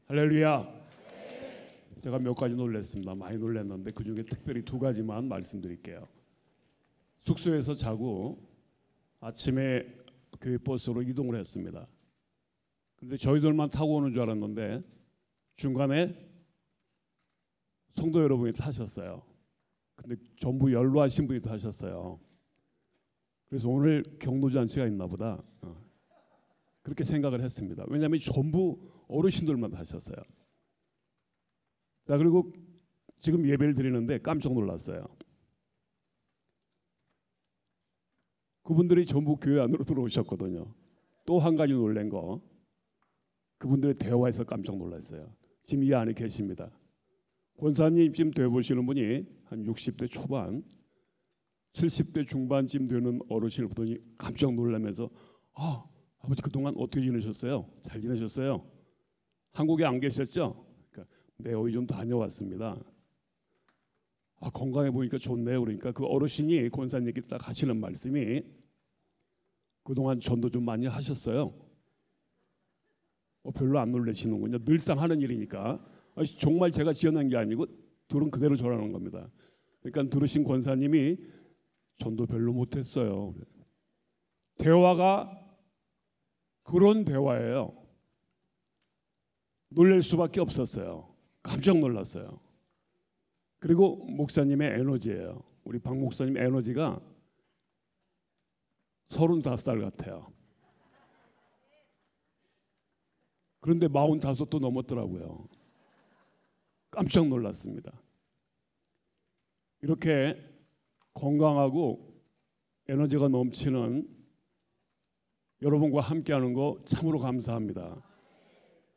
할렐루야. 제가 몇 가지 놀랐습니다. 많이 놀랐는데 그중에 특별히 두 가지만 말씀드릴게요. 숙소에서 자고 아침에 교회 버스로 이동을 했습니다. 근데 저희들만 타고 오는 줄 알았는데 중간에 성도 여러분이 타셨어요. 근데 전부 연로하신 분이 타셨어요. 그래서 오늘 경로잔치가 있나 보다 그렇게 생각을 했습니다. 왜냐하면 전부 어르신들만 타셨어요. 자, 그리고 지금 예배를 드리는데 깜짝 놀랐어요. 그분들이 전부 교회 안으로 들어오셨거든요. 또 한 가지 놀란 거, 그분들의 대화에서 깜짝 놀랐어요. 지금 이 안에 계십니다. 권사님 지금 되보시는 분이 한 60대 초반, 70대 중반쯤 되는 어르신을 보더니 깜짝 놀라면서 아버지 그동안 어떻게 지내셨어요? 잘 지내셨어요? 한국에 안 계셨죠? 네, 어디 좀 다녀왔습니다. 건강해 보니까 좋네요. 그러니까 그 어르신이 권사님께 딱 하시는 말씀이 그동안 전도 좀 많이 하셨어요. 별로 안 놀라시는군요. 늘상 하는 일이니까. 정말 제가 지어낸 게 아니고 들은 그대로 전하는 겁니다. 그러니까 들으신 권사님이 전도 별로 못했어요. 대화가 그런 대화예요. 놀랄 수밖에 없었어요. 깜짝 놀랐어요. 그리고 목사님의 에너지예요. 우리 박 목사님 에너지가 35살 같아요. 그런데 45도 넘었더라고요. 깜짝 놀랐습니다. 이렇게 건강하고 에너지가 넘치는 여러분과 함께하는 거 참으로 감사합니다.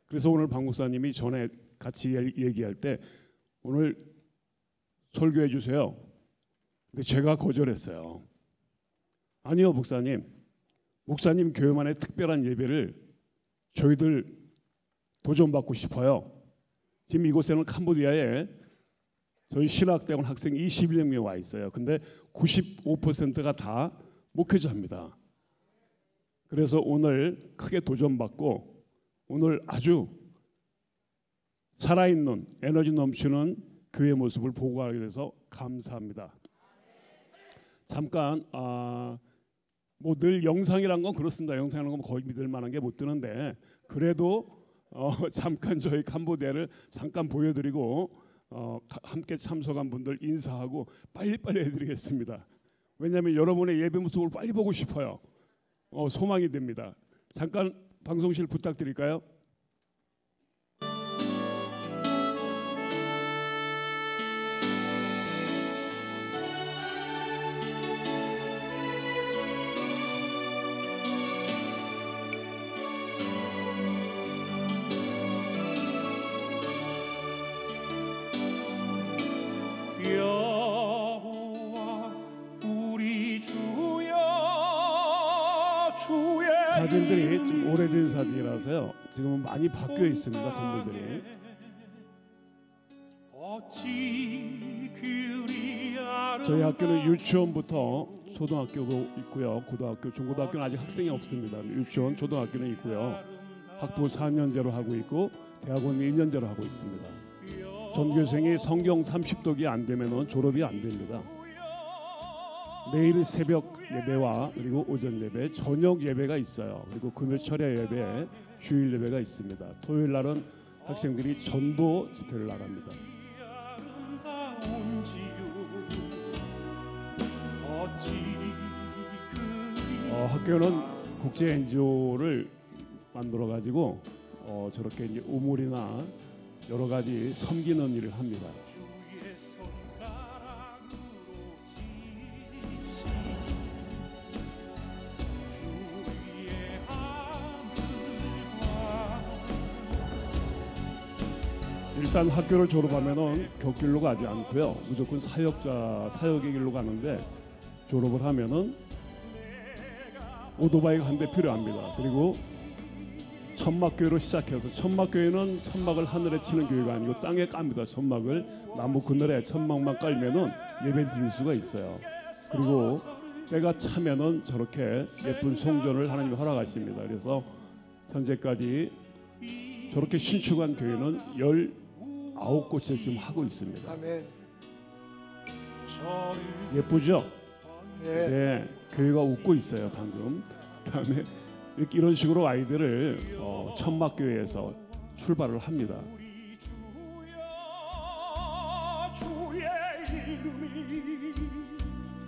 그래서 오늘 박 목사님이 전에 같이 얘기할 때 오늘 설교해 주세요. 근데 제가 거절했어요. 아니요, 목사님. 목사님 교회만의 특별한 예배를 저희들 도전받고 싶어요. 지금 이곳에는 캄보디아에 저희 신학대학원 학생 21명이 와 있어요. 근데 95%가 다 목회자입니다. 그래서 오늘 크게 도전받고 오늘 아주 살아있는 에너지 넘치는 교회 모습을 보고하게 돼서 감사합니다. 잠깐 뭐 늘 영상이란 건 그렇습니다. 영상이란 건 거의 믿을 만한 게 못 뜨는데 그래도 잠깐 저희 캄보디아를 잠깐 보여드리고 함께 참석한 분들 인사하고 빨리빨리 해드리겠습니다. 왜냐하면 여러분의 예배 모습을 빨리 보고 싶어요. 소망이 됩니다. 잠깐 방송실 부탁드릴까요? 사진들이 좀 오래된 사진이라서요. 지금은 많이 바뀌어 있습니다. 건물들이. 저희 학교는 유치원부터 초등학교도 있고요. 고등학교, 중고등학교는 아직 학생이 없습니다. 유치원, 초등학교는 있고요. 학부 4년제로 하고 있고 대학원 1년제로 하고 있습니다. 전교생이 성경 30독이 안 되면 졸업이 안 됩니다. 매일 새벽 예배와 그리고 오전 예배, 저녁 예배가 있어요. 그리고 금요 철야 예배, 주일 예배가 있습니다. 토요일 날은 학생들이 전도 집회를 나갑니다. 학교는 국제 NGO를 만들어 가지고 저렇게 이제 우물이나 여러 가지 섬기는 일을 합니다. 일단 학교를 졸업하면은 격길로 가지 않고요. 무조건 사역의 길로 가는데 졸업을 하면은 오토바이가 한 대 필요합니다. 그리고 천막교회로 시작해서 천막교회는 천막을 하늘에 치는 교회가 아니고 땅에 깝니다. 천막을 나무 그늘에 천막만 깔면은 예배 드릴 수가 있어요. 그리고 때가 차면은 저렇게 예쁜 성전을 하나님이 허락하십니다. 그래서 현재까지 저렇게 신축한 교회는 19곳에 지금 하고 있습니다. 아멘. 예쁘죠? 예. 네, 교회가 웃고 있어요 방금. 그다음에 이런 식으로 아이들을 천막교회에서 출발을 합니다.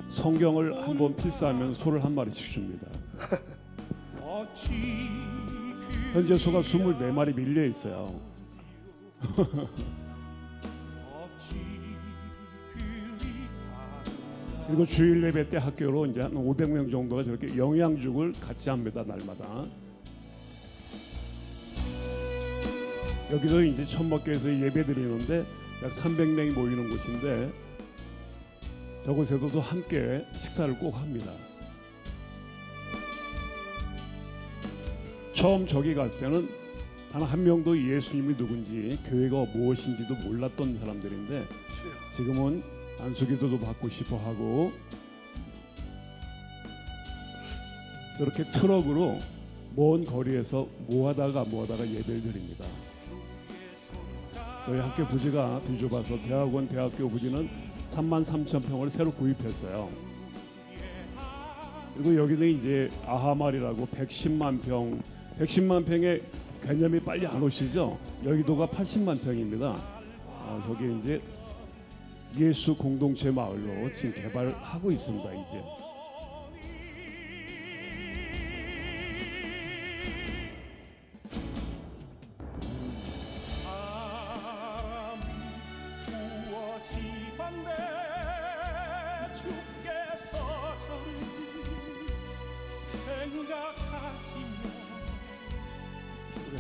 성경을 한번 필사하면 소를 한 마리씩 줍니다. 현재 소가 24마리 밀려 있어요. 그리고 주일 예배 때 학교로 이제 한 500명 정도가 저렇게 영양죽을 같이 합니다. 날마다. 여기도 이제 천막교에서 예배 드리는데 약 300명이 모이는 곳인데 저곳에서도 함께 식사를 꼭 합니다. 처음 저기 갔을 때는 단 한 명도 예수님이 누군지 교회가 무엇인지도 몰랐던 사람들인데 지금은 안수기도도 받고 싶어 하고 이렇게 트럭으로 먼 거리에서 모아다가 예배를 드립니다. 저희 학교 부지가 뒤좁아서 대학원 대학교 부지는 33,000평을 새로 구입했어요. 그리고 여기는 이제 아하말이라고 110만 평의 개념이 빨리 안 오시죠? 여기도가 80만 평입니다. 저기 이제 예수 공동체 마을로 지금 개발하고 있습니다. 이제.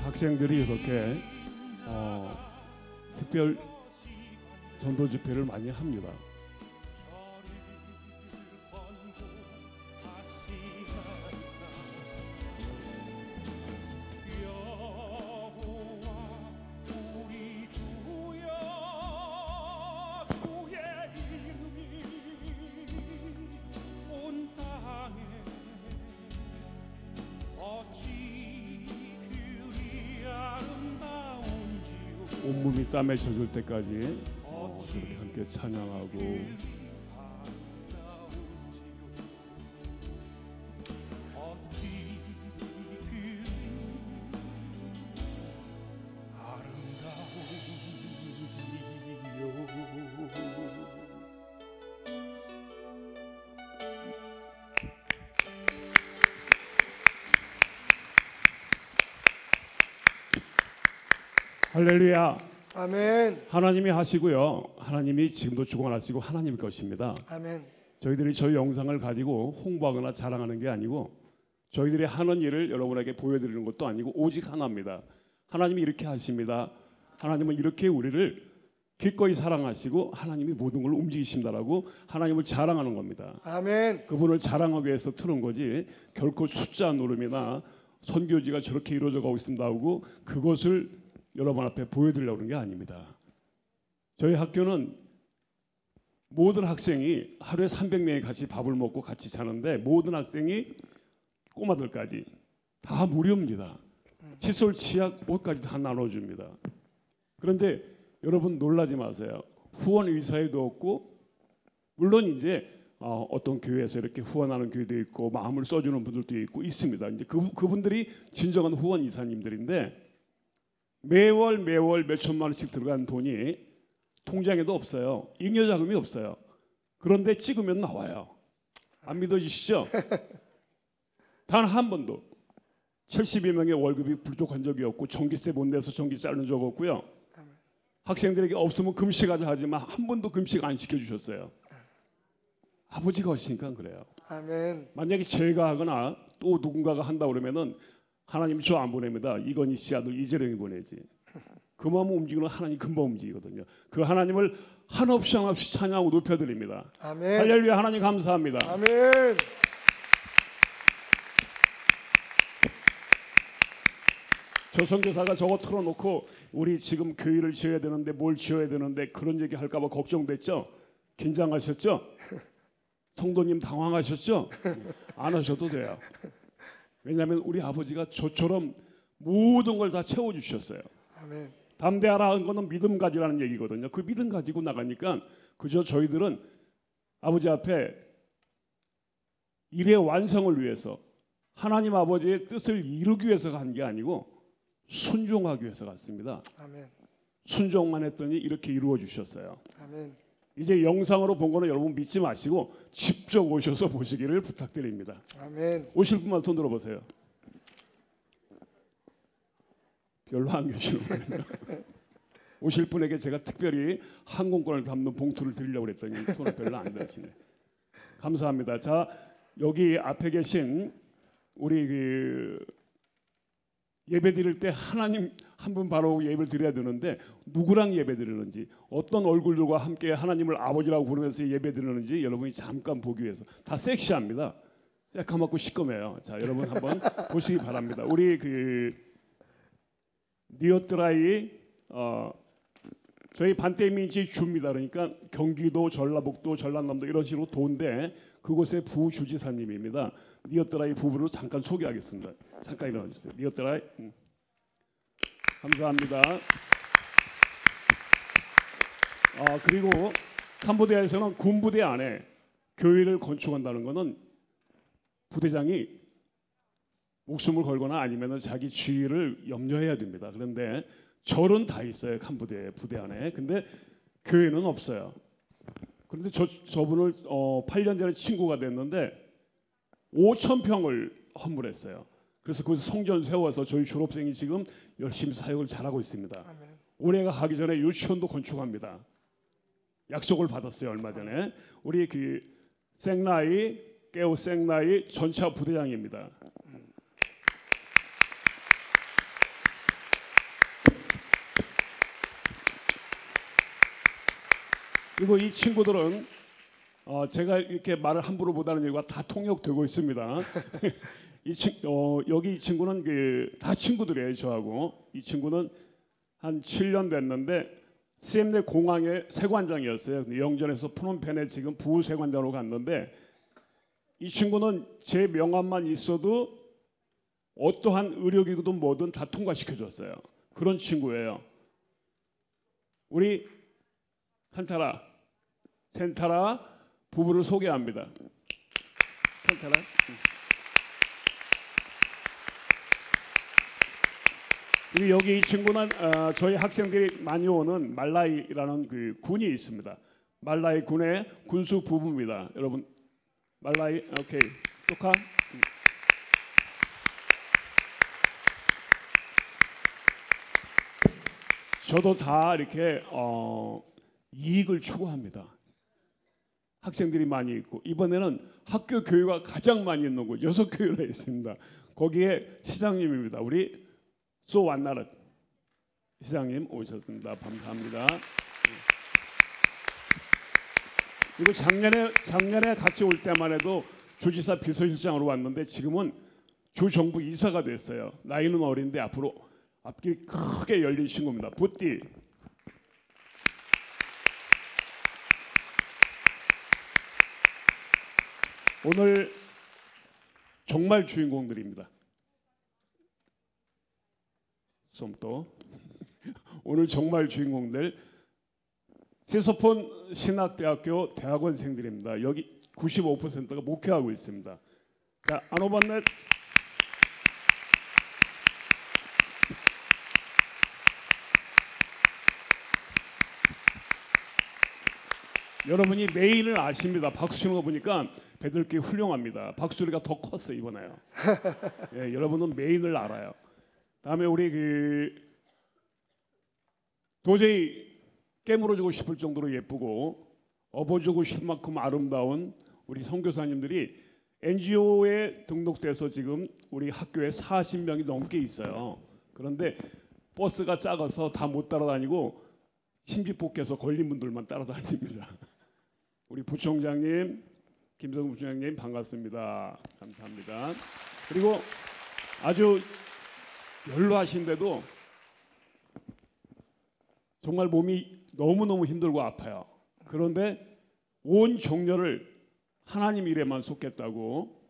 학생들이 이렇게 특별 전도 집회를 많이 합니다. 온몸이 땀에 젖을 때까지 저렇게 함께 찬양하고 할렐루야. 아멘. 하나님이 하시고요. 하나님이 지금도 주관하시고 하나님 것입니다. 아멘. 저희들이 저희 영상을 가지고 홍보하거나 자랑하는 게 아니고 저희들이 하는 일을 여러분에게 보여드리는 것도 아니고 오직 하나입니다. 하나님이 이렇게 하십니다. 하나님은 이렇게 우리를 기꺼이 사랑하시고 하나님이 모든 걸 움직이신다라고 하나님을 자랑하는 겁니다. 아멘. 그분을 자랑하기 위해서 트는 거지 결코 숫자 노름이나 선교지가 저렇게 이루어져 가고 있습니다 하고 그것을 여러분 앞에 보여드리려고 하는 게 아닙니다. 저희 학교는 모든 학생이 하루에 300명이 같이 밥을 먹고 같이 자는데 모든 학생이 꼬마들까지 다 무료입니다. 칫솔, 치약, 옷까지 다 나눠줍니다. 그런데 여러분 놀라지 마세요. 후원 의사에도 없고 물론 이제 어떤 교회에서 이렇게 후원하는 교회도 있고 마음을 써주는 분들도 있고 있습니다. 이제 그분들이 진정한 후원 이사님들인데 매월 몇천만 원씩 들어간 돈이 통장에도 없어요. 잉여자금이 없어요. 그런데 찍으면 나와요. 안 믿어지시죠? 단 한 번도 72명의 월급이 부족한 적이 없고 전기세 못 내서 전기 자른 적 없고요. 학생들에게 없으면 금식하자 하지만 한 번도 금식 안 시켜주셨어요. 아버지가 하시니까 그래요. 아멘. 만약에 제가 하거나 또 누군가가 한다 그러면은 하나님이 저 안 보냅니다. 이건희 씨 아들 이재령이 보내지. 그 마음 움직이는 하나님 금방 움직이거든요. 그 하나님을 한없이 찬양하고 높여드립니다. 아멘. 할렐루야. 하나님 감사합니다. 아멘. 저 선교사가 저거 틀어놓고 우리 지금 교회를 지어야 되는데 뭘 지어야 되는데 그런 얘기 할까봐 걱정됐죠? 긴장하셨죠? 성도님 당황하셨죠? 안 하셔도 돼요. 왜냐하면 우리 아버지가 저처럼 모든 걸 다 채워주셨어요. 아멘. 담대하라 한 거는 믿음 가지라는 얘기거든요. 그 믿음 가지고 나가니까 그저 저희들은 아버지 앞에 일의 완성을 위해서 하나님 아버지의 뜻을 이루기 위해서 간 게 아니고 순종하기 위해서 갔습니다. 아멘. 순종만 했더니 이렇게 이루어 주셨어요. 아멘. 이제 영상으로 본 거는 여러분 믿지 마시고 직접 오셔서 보시기를 부탁드립니다. 아멘. 오실 분만 손 들어보세요. 별로 안 계시는군요. 오실 분에게 제가 특별히 항공권을 담는 봉투를 드리려고 했더니 손을 별로 안 드시네. 감사합니다. 자, 여기 앞에 계신 우리 예배 드릴 때 하나님 한 분 바로 예배를 드려야 되는데 누구랑 예배 드리는지 어떤 얼굴들과 함께 하나님을 아버지라고 부르면서 예배 드리는지 여러분이 잠깐 보기 위해서 다 섹시합니다. 새까맣고 시꺼매요. 자, 여러분 한번 보시기 바랍니다. 우리 니어드라이 저희 반대민지 주입니다. 그러니까 경기도, 전라북도, 전라남도 이런 식으로 도인데 그곳의 부주지사님입니다. 니어드라이 부부를 잠깐 소개하겠습니다. 잠깐 일어나 주세요. 니어드라이 감사합니다. 그리고 캄보디아에서는 군부대 안에 교회를 건축한다는 것은 부대장이 목숨을 걸거나 아니면 자기 지위를 염려해야 됩니다. 그런데 절은 다 있어요. 캄보디아 부대 안에. 근데 교회는 없어요. 그런데 저분을 8년 전에 친구가 됐는데 5,000평을 헌물했어요. 그래서 거기서 성전 세워서 저희 졸업생이 지금 열심히 사역을 잘하고 있습니다. 아멘. 올해가 가기 전에 유치원도 건축합니다. 약속을 받았어요. 얼마 전에. 우리 생나이 깨우 생나이 전차 부대장입니다. 그리고 이 친구들은 제가 이렇게 말을 함부로 못하는 이유가 다 통역되고 있습니다. 여기 이 친구는 다 친구들이에요. 저하고 이 친구는 한 7년 됐는데 시엠네 공항의 세관장이었어요. 근데 영전에서 프놈펜에 지금 부세관장으로 갔는데 이 친구는 제 명함만 있어도 어떠한 의료기구도 뭐든 다 통과시켜줬어요. 그런 친구예요. 우리 센타라 부부를 소개합니다. 센타라. 그리고 여기 이 친구는 저희 학생들이 많이 오는 말라이라는 군이 있습니다. 말라이 군의 군수 부부입니다. 여러분 말라이 오케이 축하. 저도 다 이렇게 이익을 추구합니다. 학생들이 많이 있고 이번에는 학교 교회가 가장 많이 있는 곳 6교회가 있습니다. 거기에 시장님입니다. 우리 소완나릇 시장님 오셨습니다. 감사합니다. 그리고 작년에 같이 올 때만 해도 주지사 비서실장으로 왔는데 지금은 주정부 이사가 됐어요. 나이는 어린데 앞으로 앞길이 크게 열린 친구입니다. 부띠. 오늘 정말 주인공들입니다. 좀 오늘 정말 주인공들 세소폰 신학대학교 대학원생들입니다. 여기 95%가 목회하고 있습니다. 자, 아노반넷 여러분이 메인을 아십니다. 박수 치는 거 보니까 배들끼리 훌륭합니다. 박수 소리가 더 컸어요 이번에요. 예, 여러분은 메인을 알아요. 다음에 우리 도저히 깨물어주고 싶을 정도로 예쁘고 업어주고 싶을 만큼 아름다운 우리 선교사님들이 NGO에 등록돼서 지금 우리 학교에 40명이 넘게 있어요. 그런데 버스가 작아서 다 못 따라다니고 심지폭해서 걸린 분들만 따라다닙니다. 우리 부총장님, 김성근 부총장님 반갑습니다. 감사합니다. 그리고 아주 연로하신데도 정말 몸이 너무너무 힘들고 아파요. 그런데 온 정열을 하나님 일에만 쏟겠다고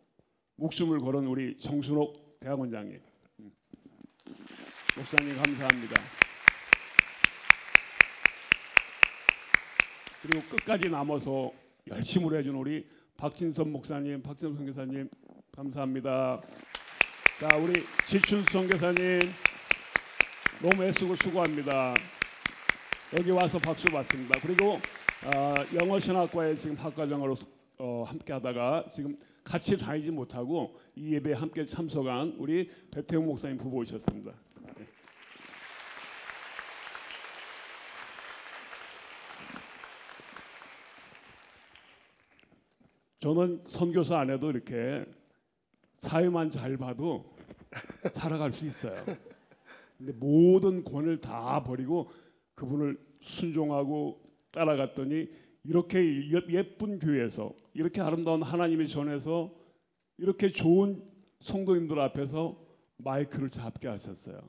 목숨을 걸은 우리 정순옥 대학원장님. 목사님 감사합니다. 그리고 끝까지 남아서 열심히 해준 우리 박진선 목사님, 박진선 선교사님 감사합니다. 자, 우리 지춘수 선교사님 너무 애쓰고 수고합니다. 여기 와서 박수 받습니다. 그리고 영어신학과에 지금 학과장으로 함께 하다가 지금 같이 다니지 못하고 이 예배에 함께 참석한 우리 배태웅 목사님 부부 오셨습니다. 네. 저는 선교사 안 해도 이렇게 사회만 잘 봐도 살아갈 수 있어요. 근데 모든 권을 다 버리고 그분을 순종하고 따라갔더니 이렇게 예쁜 교회에서 이렇게 아름다운 하나님의 전에서 이렇게 좋은 성도님들 앞에서 마이크를 잡게 하셨어요.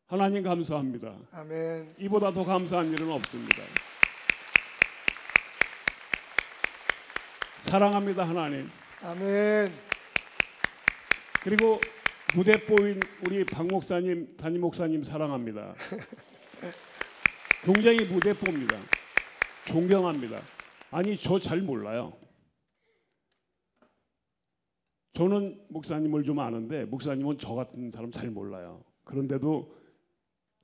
하나님 감사합니다. 아멘. 이보다 더 감사한 일은 없습니다. 사랑합니다, 하나님. 아멘. 그리고 무대뽀인 우리 박 목사님, 담임 목사님 사랑합니다. 굉장히 무대뽀입니다. 존경합니다. 아니, 저 잘 몰라요. 저는 목사님을 좀 아는데 목사님은 저 같은 사람 잘 몰라요. 그런데도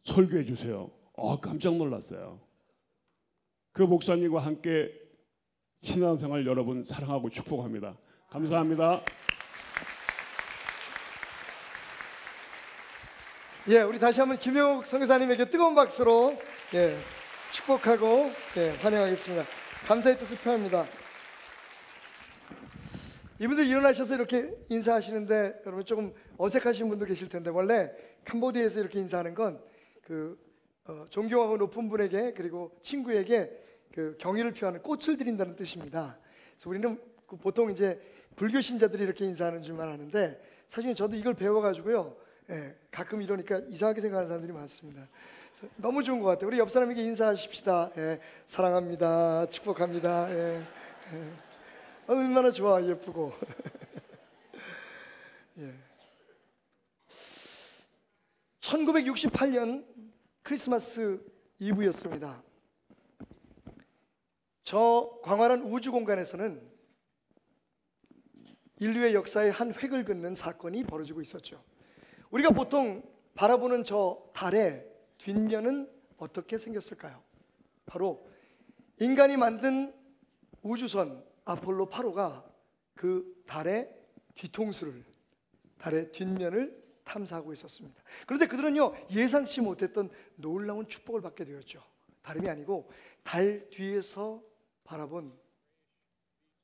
설교해 주세요. 깜짝 놀랐어요. 그 목사님과 함께 신앙생활 여러분 사랑하고 축복합니다. 감사합니다. 예, 우리 다시 한번 김영욱 선교사님에게 뜨거운 박수로 축복하고 환영하겠습니다. 감사의 뜻을 표합니다. 이분들 일어나셔서 이렇게 인사하시는데 여러분 조금 어색하신 분도 계실 텐데 원래 캄보디아에서 이렇게 인사하는 건 존경하고 높은 분에게 그리고 친구에게 그 경의를 표하는 꽃을 드린다는 뜻입니다. 그래서 우리는 보통 이제 불교 신자들이 이렇게 인사하는 줄만 아는데 사실은 저도 이걸 배워가지고요. 가끔 이러니까 이상하게 생각하는 사람들이 많습니다. 너무 좋은 것 같아요. 우리 옆 사람에게 인사하십시다. 사랑합니다. 축복합니다. 얼마나 좋아, 예쁘고. 1968년 크리스마스 이브였습니다. 저 광활한 우주 공간에서는 인류의 역사의 한 획을 긋는 사건이 벌어지고 있었죠. 우리가 보통 바라보는 저 달의 뒷면은 어떻게 생겼을까요? 바로 인간이 만든 우주선 아폴로 8호가 그 달의 뒤통수를, 달의 뒷면을 탐사하고 있었습니다. 그런데 그들은요, 예상치 못했던 놀라운 축복을 받게 되었죠. 다름이 아니고 달 뒤에서 바라본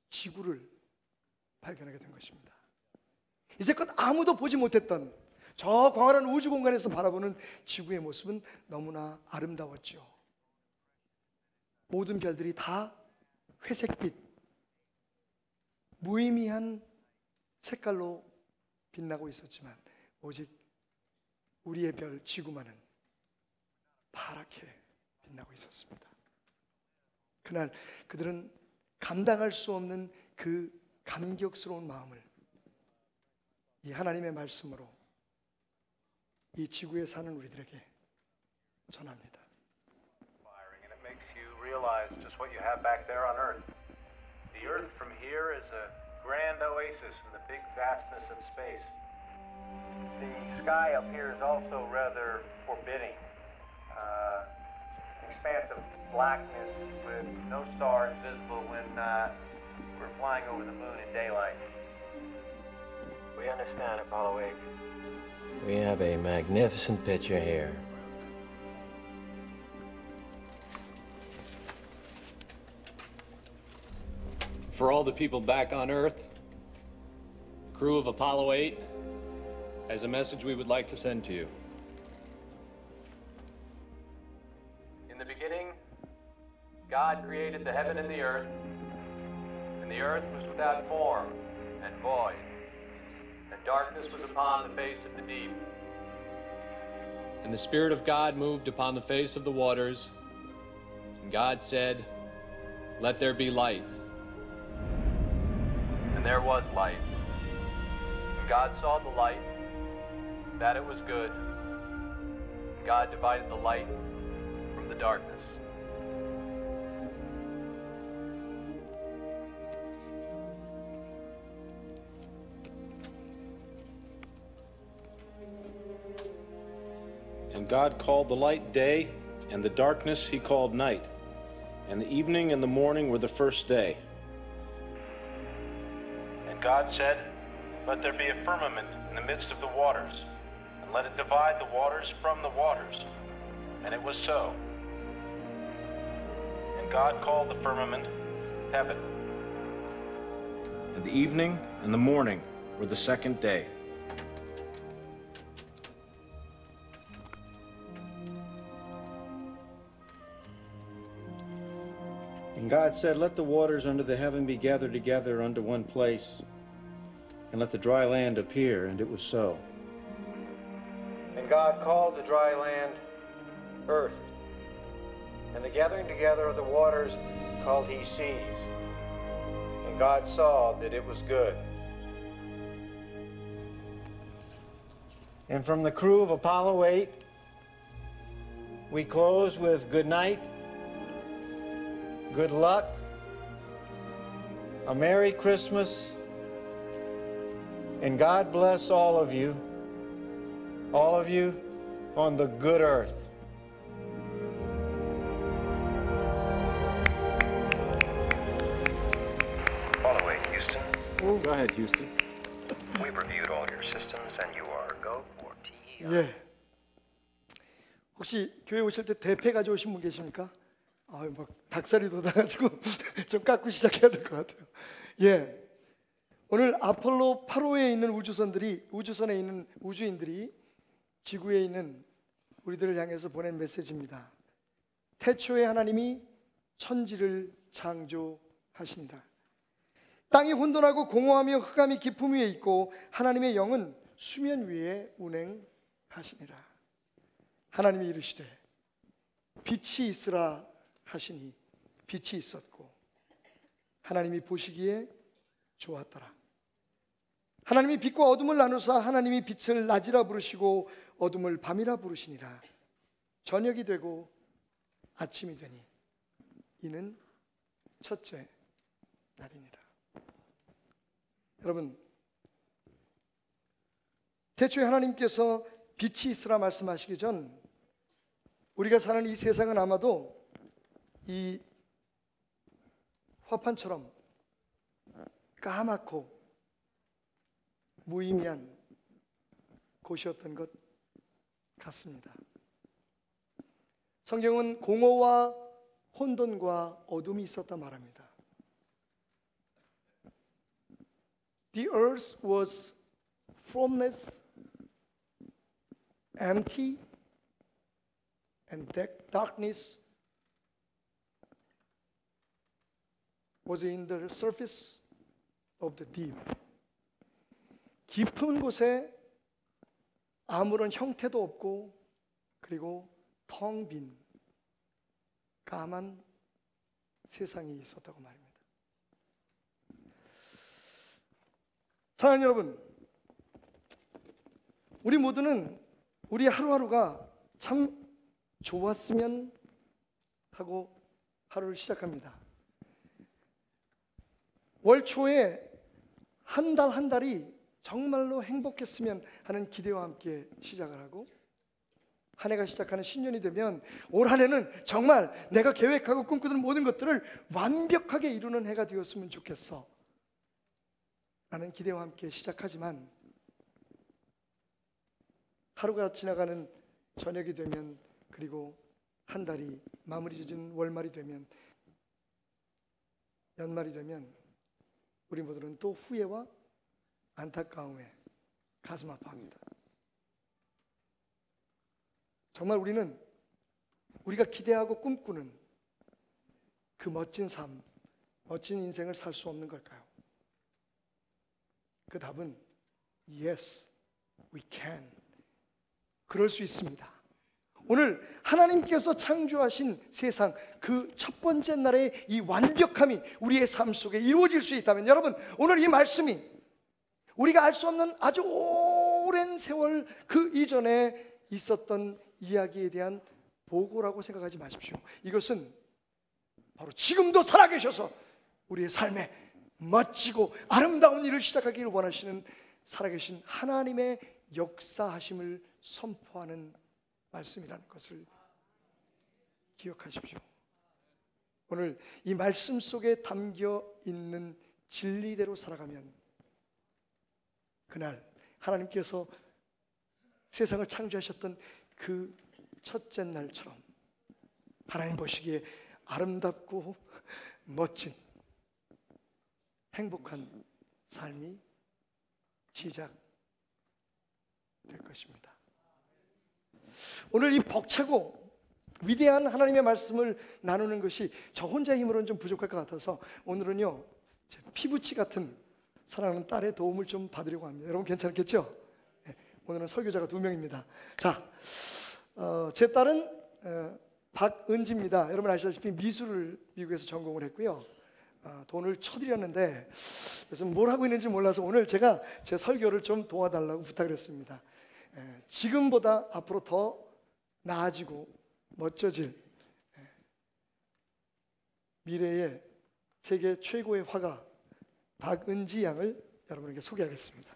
지구를 발견하게 된 것입니다. 이제껏 아무도 보지 못했던 저 광활한 우주 공간에서 바라보는 지구의 모습은 너무나 아름다웠죠. 모든 별들이 다 회색빛, 무의미한 색깔로 빛나고 있었지만 오직 우리의 별 지구만은 파랗게 빛나고 있었습니다. 그날 그들은 감당할 수 없는 그 감격스러운 마음을 이 하나님의 말씀으로 이 지구에 사는 우리들에게 전합니다. And it makes you realize just what you have back there on Earth. The Earth from here is a grand oasis in the big vastness of space. The sky up here is also rather forbidding. Expanse of blackness with no stars visible when we're flying over the moon in daylight. We understand, Apollo 8. We have a magnificent picture here. For all the people back on Earth, crew of Apollo 8, has a message we would like to send to you. In the beginning, God created the heaven and the earth was without form and void, and darkness was upon the face of the deep. And the Spirit of God moved upon the face of the waters, and God said, "Let there be light." And there was light. And God saw the light, that it was good, God divided the light from the darkness. And God called the light day, and the darkness he called night. And the evening and the morning were the first day. And God said, "Let there be a firmament in the midst of the waters, and let it divide the waters from the waters." And it was so. And God called the firmament heaven. And the evening and the morning were the second day. And God said, "Let the waters under the heaven be gathered together unto one place, and let the dry land appear." And it was so. And God called the dry land earth, and the gathering together of the waters called he seas. And God saw that it was good. And from the crew of Apollo 8, we close with good night, good luck, a Merry Christmas, and God bless all of you on the good earth. Apollo 8, Houston. Go ahead, Houston. We've reviewed all your systems and you are go for TEI. 예. 혹시 교회 오실 때 대패 가져오신 분 계십니까? 막 닭살이 돋아가지고 좀 깎고 시작해야 될 것 같아요. 예. 오늘 아폴로 8호에 있는 우주선에 있는 우주인들이 지구에 있는 우리들을 향해서 보낸 메시지입니다. 태초에 하나님이 천지를 창조하신다. 땅이 혼돈하고 공허하며 흑암이 깊음 위에 있고 하나님의 영은 수면 위에 운행하시니라. 하나님이 이르시되 빛이 있으라 하시니 빛이 있었고 하나님이 보시기에 좋았더라. 하나님이 빛과 어둠을 나누사 하나님이 빛을 낮이라 부르시고 어둠을 밤이라 부르시니라. 저녁이 되고 아침이 되니 이는 첫째 날이니라. 여러분, 태초에 하나님께서 빛이 있으라 말씀하시기 전 우리가 사는 이 세상은 아마도 이 화판처럼 까맣고 무의미한 곳이었던 것 같습니다. 성경은 공허와 혼돈과 어둠이 있었다 말합니다. The earth was formless, empty, and darkness was in the surface of the deep. 깊은 곳에 아무런 형태도 없고 그리고 텅 빈 까만 세상이 있었다고 말입니다. 사랑하는 여러분, 우리 모두는 우리 하루하루가 참 좋았으면 하고 하루를 시작합니다. 월 초에 한 달 한 달이 정말로 행복했으면 하는 기대와 함께 시작을 하고 한 해가 시작하는 신년이 되면 올 한 해는 정말 내가 계획하고 꿈꾸던 모든 것들을 완벽하게 이루는 해가 되었으면 좋겠어 라는 기대와 함께 시작하지만 하루가 지나가는 저녁이 되면 그리고 한 달이 마무리 젖은 월말이 되면 연말이 되면 우리 모두는 또 후회와 안타까움에 가슴 아파합니다. 정말 우리는 우리가 기대하고 꿈꾸는 그 멋진 삶, 멋진 인생을 살 수 없는 걸까요? 그 답은 Yes, we can. 그럴 수 있습니다. 오늘 하나님께서 창조하신 세상 그 첫 번째 날의 이 완벽함이 우리의 삶 속에 이루어질 수 있다면 여러분, 오늘 이 말씀이 우리가 알 수 없는 아주 오랜 세월 그 이전에 있었던 이야기에 대한 보고라고 생각하지 마십시오. 이것은 바로 지금도 살아계셔서 우리의 삶에 멋지고 아름다운 일을 시작하기를 원하시는 살아계신 하나님의 역사하심을 선포하는 말씀이라는 것을 기억하십시오. 오늘 이 말씀 속에 담겨 있는 진리대로 살아가면 그날 하나님께서 세상을 창조하셨던 그 첫째 날처럼 하나님 보시기에 아름답고 멋진 행복한 삶이 시작될 것입니다. 오늘 이 벅차고 위대한 하나님의 말씀을 나누는 것이 저 혼자의 힘으로는 좀 부족할 것 같아서 오늘은요, 제 피부치 같은 사랑하는 딸의 도움을 좀 받으려고 합니다. 여러분 괜찮겠죠? 네, 오늘은 설교자가 2명입니다. 자, 제 딸은 박은지입니다. 여러분 아시다시피 미술을 미국에서 전공을 했고요. 돈을 쳐드렸는데 요즘 뭘 하고 있는지 몰라서 오늘 제가 제 설교를 좀 도와달라고 부탁을 했습니다. 지금보다 앞으로 더 나아지고 멋져질 미래의 세계 최고의 화가 박은지 양을 여러분에게 소개하겠습니다.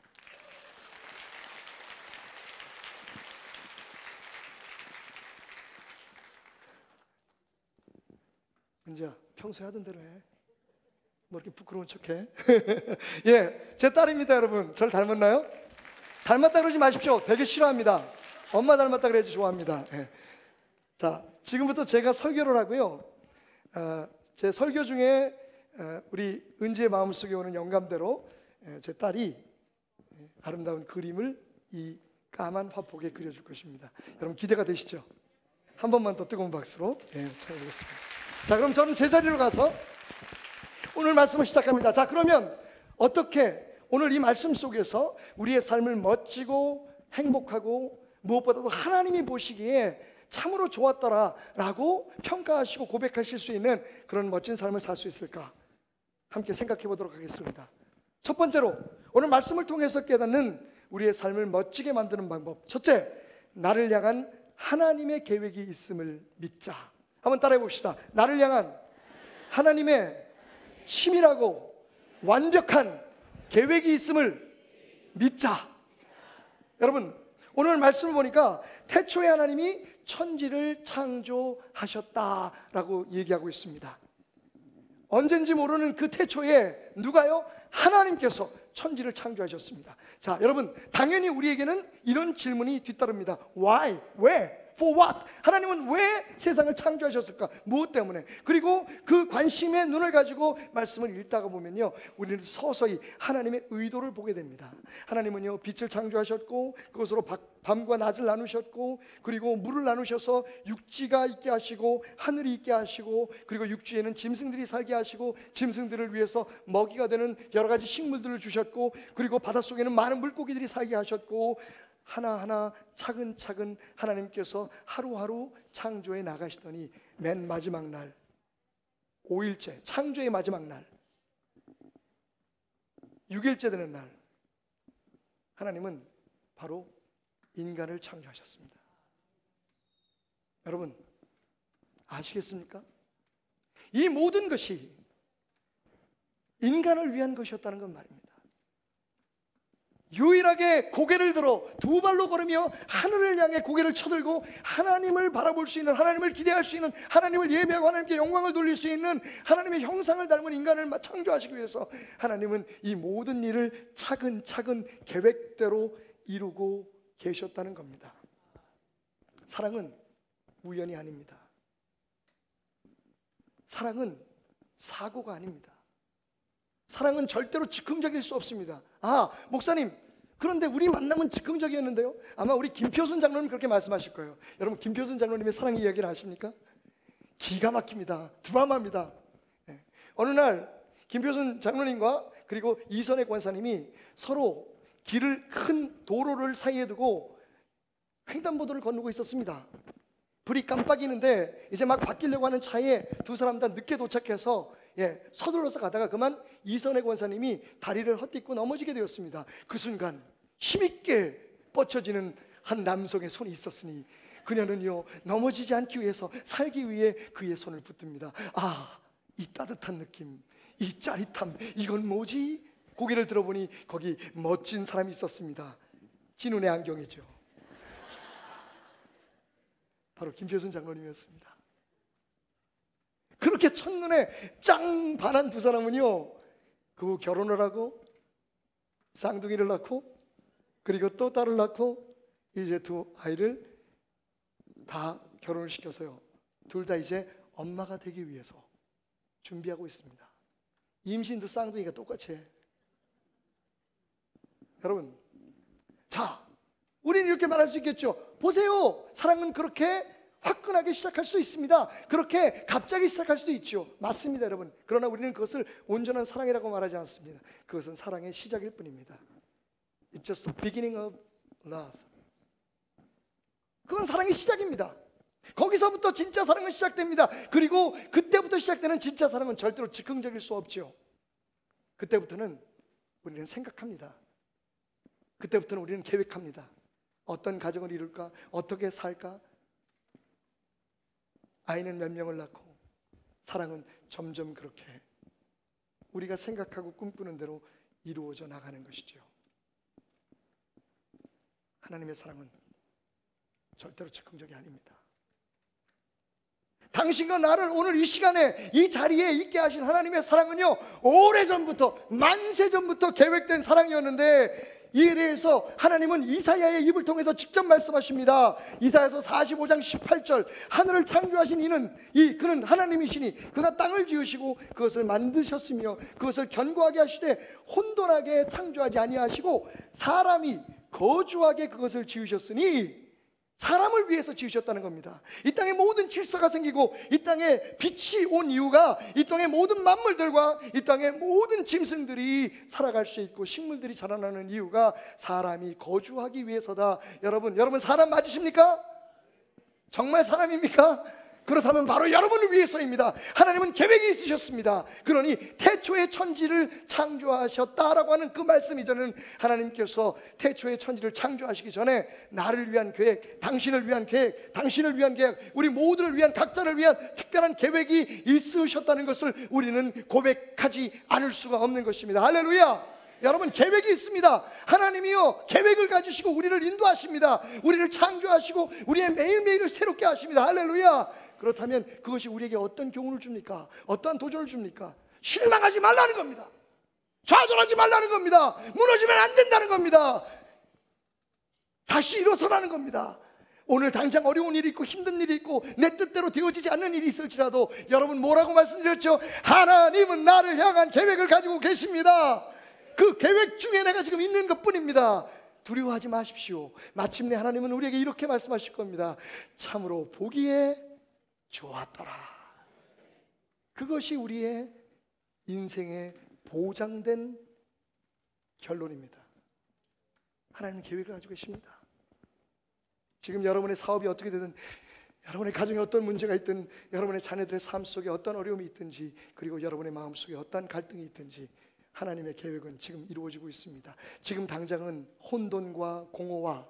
은지야, 평소에 하던 대로 해. 뭐 이렇게 부끄러운 척해? 예, 제 딸입니다, 여러분. 저를 닮았나요? 닮았다 그러지 마십시오. 되게 싫어합니다. 엄마 닮았다 그래야지 좋아합니다. 예. 자, 지금부터 제가 설교를 하고요. 제 설교 중에 우리 은지의 마음속에 오는 영감대로 제 딸이 아름다운 그림을 이 까만 화폭에 그려줄 것입니다. 여러분 기대가 되시죠? 한 번만 더 뜨거운 박수로 청해보겠습니다. 자, 그럼 저는 제자리로 가서 오늘 말씀을 시작합니다. 자, 그러면 어떻게 오늘 이 말씀 속에서 우리의 삶을 멋지고 행복하고 무엇보다도 하나님이 보시기에 참으로 좋았더라라고 평가하시고 고백하실 수 있는 그런 멋진 삶을 살 수 있을까? 함께 생각해 보도록 하겠습니다. 첫 번째로 오늘 말씀을 통해서 깨닫는 우리의 삶을 멋지게 만드는 방법. 첫째, 나를 향한 하나님의 계획이 있음을 믿자. 한번 따라해 봅시다. 나를 향한 하나님의 치밀하고 완벽한 계획이 있음을 믿자. 여러분, 오늘 말씀을 보니까 태초에 하나님이 천지를 창조하셨다라고 얘기하고 있습니다. 언젠지 모르는 그 태초에 누가요? 하나님께서 천지를 창조하셨습니다. 자, 여러분, 당연히 우리에게는 이런 질문이 뒤따릅니다. Why? 왜? For what? 하나님은 왜 세상을 창조하셨을까? 무엇 때문에? 그리고 그 관심의 눈을 가지고 말씀을 읽다가 보면요, 우리는 서서히 하나님의 의도를 보게 됩니다. 하나님은요, 빛을 창조하셨고 그것으로 밤과 낮을 나누셨고 그리고 물을 나누셔서 육지가 있게 하시고 하늘이 있게 하시고 그리고 육지에는 짐승들이 살게 하시고 짐승들을 위해서 먹이가 되는 여러 가지 식물들을 주셨고 그리고 바닷속에는 많은 물고기들이 살게 하셨고 하나하나 차근차근 하나님께서 하루하루 창조해 나가시더니 맨 마지막 날 5일째, 창조의 마지막 날 6일째 되는 날 하나님은 바로 인간을 창조하셨습니다. 여러분 아시겠습니까? 이 모든 것이 인간을 위한 것이었다는 건 말입니다. 유일하게 고개를 들어 두 발로 걸으며 하늘을 향해 고개를 쳐들고 하나님을 바라볼 수 있는, 하나님을 기대할 수 있는, 하나님을 예배하고 하나님께 영광을 돌릴 수 있는 하나님의 형상을 닮은 인간을 창조하시기 위해서 하나님은 이 모든 일을 차근차근 계획대로 이루고 계셨다는 겁니다. 사랑은 우연이 아닙니다. 사랑은 사고가 아닙니다. 사랑은 절대로 즉흥적일 수 없습니다. 아, 목사님, 그런데 우리 만남은 즉흥적이었는데요? 아마 우리 김표순 장로님 그렇게 말씀하실 거예요. 여러분 김표순 장로님의 사랑 이야기를 아십니까? 기가 막힙니다. 드라마입니다. 네. 어느 날 김표순 장로님과 그리고 이선혜 권사님이 서로 길을 큰 도로를 사이에 두고 횡단보도를 건너고 있었습니다. 불이 깜빡이는데 이제 막 바뀌려고 하는 차에 두 사람 다 늦게 도착해서 서둘러서 가다가 그만 이선혜 권사님이 다리를 헛디고 넘어지게 되었습니다. 그 순간 힘있게 뻗쳐지는 한 남성의 손이 있었으니 그녀는요 넘어지지 않기 위해서, 살기 위해 그의 손을 붙듭니다. 아, 이 따뜻한 느낌, 이 짜릿함, 이건 뭐지? 고개를 들어보니 거기 멋진 사람이 있었습니다. 진운의 안경이죠. 바로 김표순 장로님이었습니다. 그렇게 첫눈에 짱 반한 두 사람은요, 그 후 결혼을 하고 쌍둥이를 낳고, 그리고 또 딸을 낳고, 이제 두 아이를 다 결혼을 시켜서요, 둘 다 이제 엄마가 되기 위해서 준비하고 있습니다. 임신도 쌍둥이가 똑같이 해. 여러분, 자, 우리는 이렇게 말할 수 있겠죠. 보세요, 사랑은 그렇게 화끈하게 시작할 수 있습니다. 그렇게 갑자기 시작할 수도 있죠. 맞습니다, 여러분. 그러나 우리는 그것을 온전한 사랑이라고 말하지 않습니다. 그것은 사랑의 시작일 뿐입니다. It's just the beginning of love. 그건 사랑의 시작입니다. 거기서부터 진짜 사랑은 시작됩니다. 그리고 그때부터 시작되는 진짜 사랑은 절대로 즉흥적일 수 없죠. 그때부터는 우리는 생각합니다. 그때부터는 우리는 계획합니다. 어떤 가정을 이룰까? 어떻게 살까? 아이는 몇 명을 낳고, 사랑은 점점 그렇게 우리가 생각하고 꿈꾸는 대로 이루어져 나가는 것이죠. 하나님의 사랑은 절대로 즉흥적이 아닙니다. 당신과 나를 오늘 이 시간에 이 자리에 있게 하신 하나님의 사랑은요, 오래전부터, 만세전부터 계획된 사랑이었는데, 이에 대해서 하나님은 이사야의 입을 통해서 직접 말씀하십니다. 이사야서 45장 18절, 하늘을 창조하신 그는 하나님이시니 그가 땅을 지으시고 그것을 만드셨으며 그것을 견고하게 하시되 혼돈하게 창조하지 아니하시고 사람이 거주하게 그것을 지으셨으니, 사람을 위해서 지으셨다는 겁니다. 이 땅에 모든 질서가 생기고 이 땅에 빛이 온 이유가, 이 땅의 모든 만물들과 이 땅의 모든 짐승들이 살아갈 수 있고 식물들이 자라나는 이유가 사람이 거주하기 위해서다. 여러분 사람 맞으십니까? 정말 사람입니까? 그렇다면 바로 여러분을 위해서입니다. 하나님은 계획이 있으셨습니다. 그러니 태초에 천지를 창조하셨다라고 하는 그 말씀 이전에는 하나님께서 태초에 천지를 창조하시기 전에 나를 위한 계획, 당신을 위한 계획, 당신을 위한 계획, 우리 모두를 위한, 각자를 위한 특별한 계획이 있으셨다는 것을 우리는 고백하지 않을 수가 없는 것입니다. 할렐루야! 여러분, 계획이 있습니다. 하나님이요, 계획을 가지시고 우리를 인도하십니다. 우리를 창조하시고 우리의 매일매일을 새롭게 하십니다. 할렐루야! 그렇다면 그것이 우리에게 어떤 교훈을 줍니까? 어떠한 도전을 줍니까? 실망하지 말라는 겁니다. 좌절하지 말라는 겁니다. 무너지면 안 된다는 겁니다. 다시 일어서라는 겁니다. 오늘 당장 어려운 일이 있고 힘든 일이 있고 내 뜻대로 되어지지 않는 일이 있을지라도 여러분 뭐라고 말씀드렸죠? 하나님은 나를 향한 계획을 가지고 계십니다. 그 계획 중에 내가 지금 있는 것뿐입니다. 두려워하지 마십시오. 마침내 하나님은 우리에게 이렇게 말씀하실 겁니다. 참으로 보기에 좋았더라. 그것이 우리의 인생의 보장된 결론입니다. 하나님은 계획을 가지고 계십니다. 지금 여러분의 사업이 어떻게 되든, 여러분의 가정에 어떤 문제가 있든, 여러분의 자녀들의 삶 속에 어떤 어려움이 있든지, 그리고 여러분의 마음 속에 어떤 갈등이 있든지, 하나님의 계획은 지금 이루어지고 있습니다. 지금 당장은 혼돈과 공허와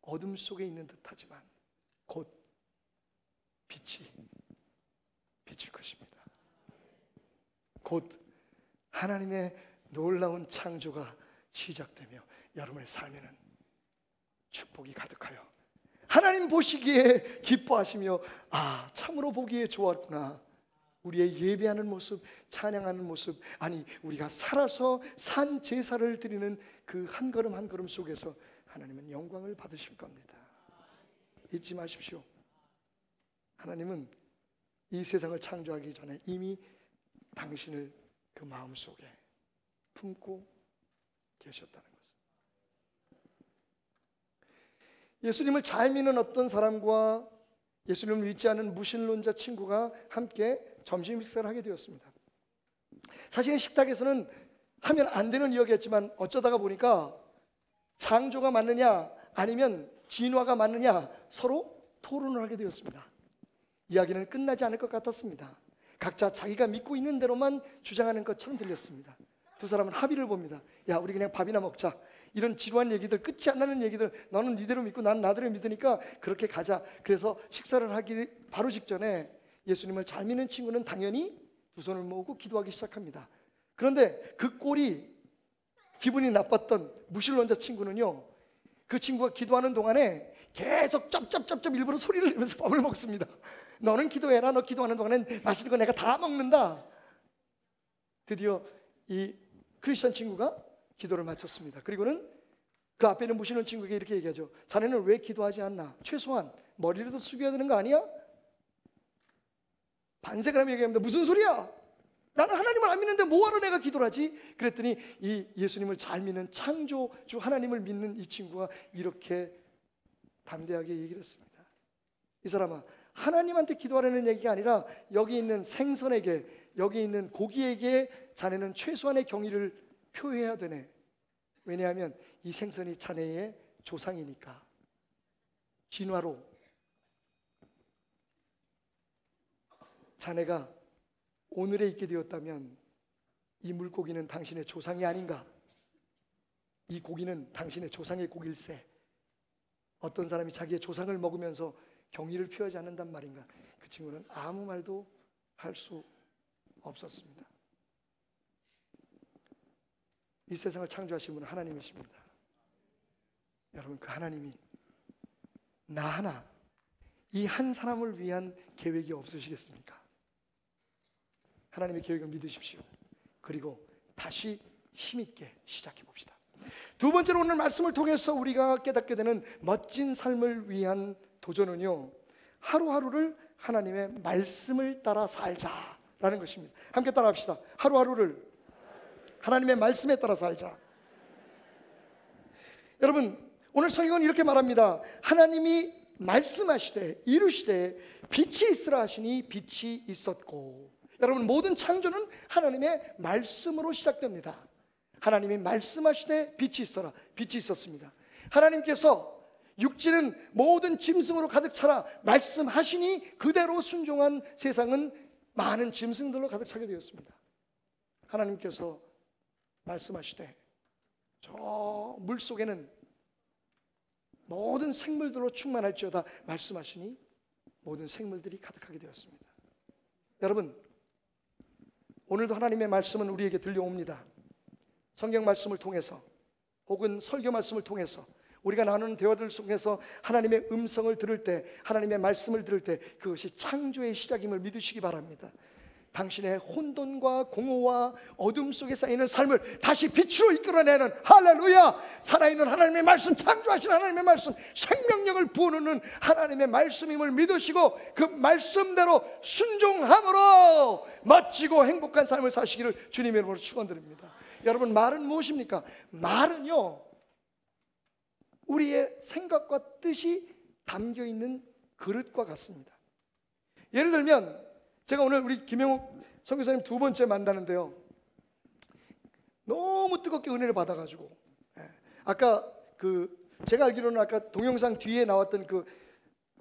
어둠 속에 있는 듯하지만 곧 빛이 비칠 것입니다. 곧 하나님의 놀라운 창조가 시작되며 여러분의 삶에는 축복이 가득하여 하나님 보시기에 기뻐하시며, 아, 참으로 보기에 좋았구나. 우리의 예배하는 모습, 찬양하는 모습, 아니 우리가 살아서 산 제사를 드리는 그 한 걸음 한 걸음 속에서 하나님은 영광을 받으실 겁니다. 잊지 마십시오. 하나님은 이 세상을 창조하기 전에 이미 당신을 그 마음속에 품고 계셨다는 것을. 예수님을 잘 믿는 어떤 사람과 예수님을 믿지 않은 무신론자 친구가 함께 점심 식사를 하게 되었습니다. 사실은 식탁에서는 하면 안 되는 이야기였지만 어쩌다가 보니까 창조가 맞느냐 아니면 진화가 맞느냐 서로 토론을 하게 되었습니다. 이야기는 끝나지 않을 것 같았습니다. 각자 자기가 믿고 있는 대로만 주장하는 것처럼 들렸습니다. 두 사람은 합의를 봅니다. 야, 우리 그냥 밥이나 먹자. 이런 지루한 얘기들, 끝이 안 나는 얘기들, 너는 니대로 믿고 난 나대로 믿으니까 그렇게 가자. 그래서 식사를 하기 바로 직전에 예수님을 잘 믿는 친구는 당연히 두 손을 모으고 기도하기 시작합니다. 그런데 그 꼴이 기분이 나빴던 무신론자 친구는요, 그 친구가 기도하는 동안에 계속 쩝쩝쩝쩝 일부러 소리를 내면서 밥을 먹습니다. 너는 기도해라. 너 기도하는 동안엔 맛있는 거 내가 다 먹는다. 드디어 이 크리스천 친구가 기도를 마쳤습니다. 그리고는 그 앞에 있는 무신론 친구에게 이렇게 얘기하죠. 자네는 왜 기도하지 않나? 최소한 머리라도 숙여야 되는 거 아니야? 반색을 하며 얘기합니다. 무슨 소리야? 나는 하나님을 안 믿는데 뭐하러 내가 기도를 하지? 그랬더니 이 예수님을 잘 믿는 창조주 하나님을 믿는 이 친구가 이렇게 담대하게 얘기를 했습니다. 이 사람아, 하나님한테 기도하라는 얘기가 아니라 여기 있는 생선에게, 여기 있는 고기에게 자네는 최소한의 경의를 표해야 되네. 왜냐하면 이 생선이 자네의 조상이니까. 진화로 자네가 오늘에 있게 되었다면 이 물고기는 당신의 조상이 아닌가? 이 고기는 당신의 조상의 고기일세. 어떤 사람이 자기의 조상을 먹으면서 경의를 표하지 않는단 말인가? 그 친구는 아무 말도 할 수 없었습니다. 이 세상을 창조하신 분은 하나님이십니다. 여러분, 그 하나님이 나 하나, 이 한 사람을 위한 계획이 없으시겠습니까? 하나님의 계획을 믿으십시오. 그리고 다시 힘있게 시작해 봅시다. 두 번째로 오늘 말씀을 통해서 우리가 깨닫게 되는 멋진 삶을 위한 도전은요, 하루하루를 하나님의 말씀을 따라 살자라는 것입니다. 함께 따라 합시다. 하루하루를 하나님의 말씀에 따라 살자. 여러분, 오늘 성경은 이렇게 말합니다. 하나님이 말씀하시되 이루시되 빛이 있으라 하시니 빛이 있었고. 여러분, 모든 창조는 하나님의 말씀으로 시작됩니다. 하나님이 말씀하시되 빛이 있어라, 빛이 있었습니다. 하나님께서 육지는 모든 짐승으로 가득 차라 말씀하시니 그대로 순종한 세상은 많은 짐승들로 가득 차게 되었습니다. 하나님께서 말씀하시되 저 물속에는 모든 생물들로 충만할지어다 말씀하시니 모든 생물들이 가득하게 되었습니다. 여러분, 오늘도 하나님의 말씀은 우리에게 들려옵니다. 성경 말씀을 통해서 혹은 설교 말씀을 통해서 우리가 나누는 대화들 속에서 하나님의 음성을 들을 때, 하나님의 말씀을 들을 때 그것이 창조의 시작임을 믿으시기 바랍니다. 당신의 혼돈과 공허와 어둠 속에 쌓이는 삶을 다시 빛으로 이끌어내는, 할렐루야, 살아있는 하나님의 말씀, 창조하신 하나님의 말씀, 생명력을 부어놓는 하나님의 말씀임을 믿으시고 그 말씀대로 순종함으로 멋지고 행복한 삶을 사시기를 주님의 이름으로 축원드립니다. 여러분, 말은 무엇입니까? 말은요, 우리의 생각과 뜻이 담겨있는 그릇과 같습니다. 예를 들면 제가 오늘 우리 김영욱 선교사님 두 번째 만나는데요, 너무 뜨겁게 은혜를 받아가지고, 아까 제가 알기로는 아까 동영상 뒤에 나왔던 그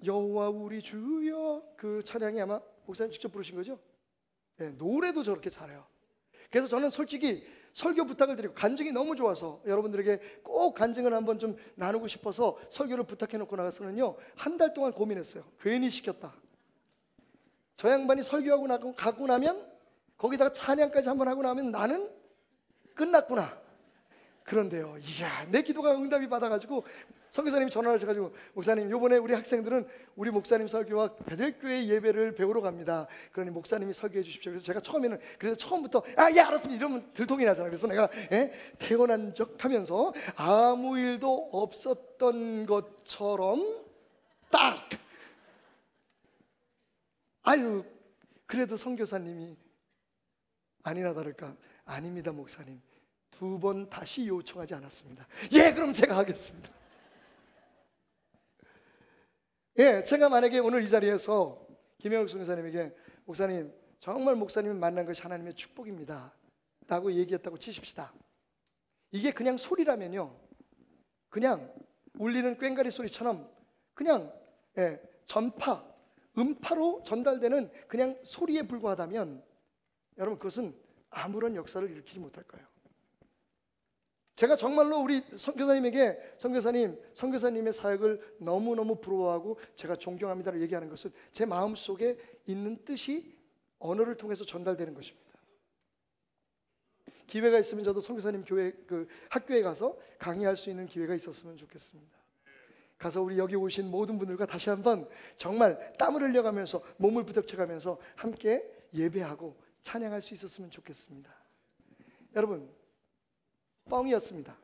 여호와 우리 주여 그 찬양이 아마 목사님 직접 부르신 거죠? 노래도 저렇게 잘해요. 그래서 저는 솔직히 설교 부탁을 드리고 간증이 너무 좋아서 여러분들에게 꼭 간증을 한번 좀 나누고 싶어서 설교를 부탁해 놓고 나가서는요, 한 달 동안 고민했어요. 괜히 시켰다. 저 양반이 설교하고 가고 나면 거기다가 찬양까지 한번 하고 나면 나는 끝났구나. 그런데요, 이야, 내 기도가 응답이 받아가지고 선교사님이 전화를 하셔가지고, 목사님, 요번에 우리 학생들은 우리 목사님 설교와 베들교회 예배를 배우러 갑니다. 그러니 목사님이 설교해 주십시오. 그래서 제가 처음부터 예, 알았습니다 이러면 들통이 나잖아요. 그래서 내가 태어난 적 하면서 아무 일도 없었던 것처럼 딱, 아유, 그래도 선교사님이 아니나 다를까, 아닙니다 목사님, 2번 다시 요청하지 않았습니다. 예, 그럼 제가 하겠습니다. 예, 제가 만약에 오늘 이 자리에서 김영욱 선교사님에게, 목사님, 정말 목사님을 만난 것이 하나님의 축복입니다 라고 얘기했다고 치십시다. 이게 그냥 소리라면요, 그냥 울리는 꽹과리 소리처럼 그냥 전파, 음파로 전달되는 그냥 소리에 불과하다면 여러분, 그것은 아무런 역사를 일으키지 못할 거예요. 제가 정말로 우리 선교사님의 사역을 너무너무 부러워하고 제가 존경합니다를 얘기하는 것은 제 마음속에 있는 뜻이 언어를 통해서 전달되는 것입니다. 기회가 있으면 저도 선교사님 교회 학교에 가서 강의할 수 있는 기회가 있었으면 좋겠습니다. 가서 우리 여기 오신 모든 분들과 다시 한번 정말 땀을 흘려가면서 몸을 부닥쳐가면서 함께 예배하고 찬양할 수 있었으면 좋겠습니다. 여러분, 뻥이었습니다.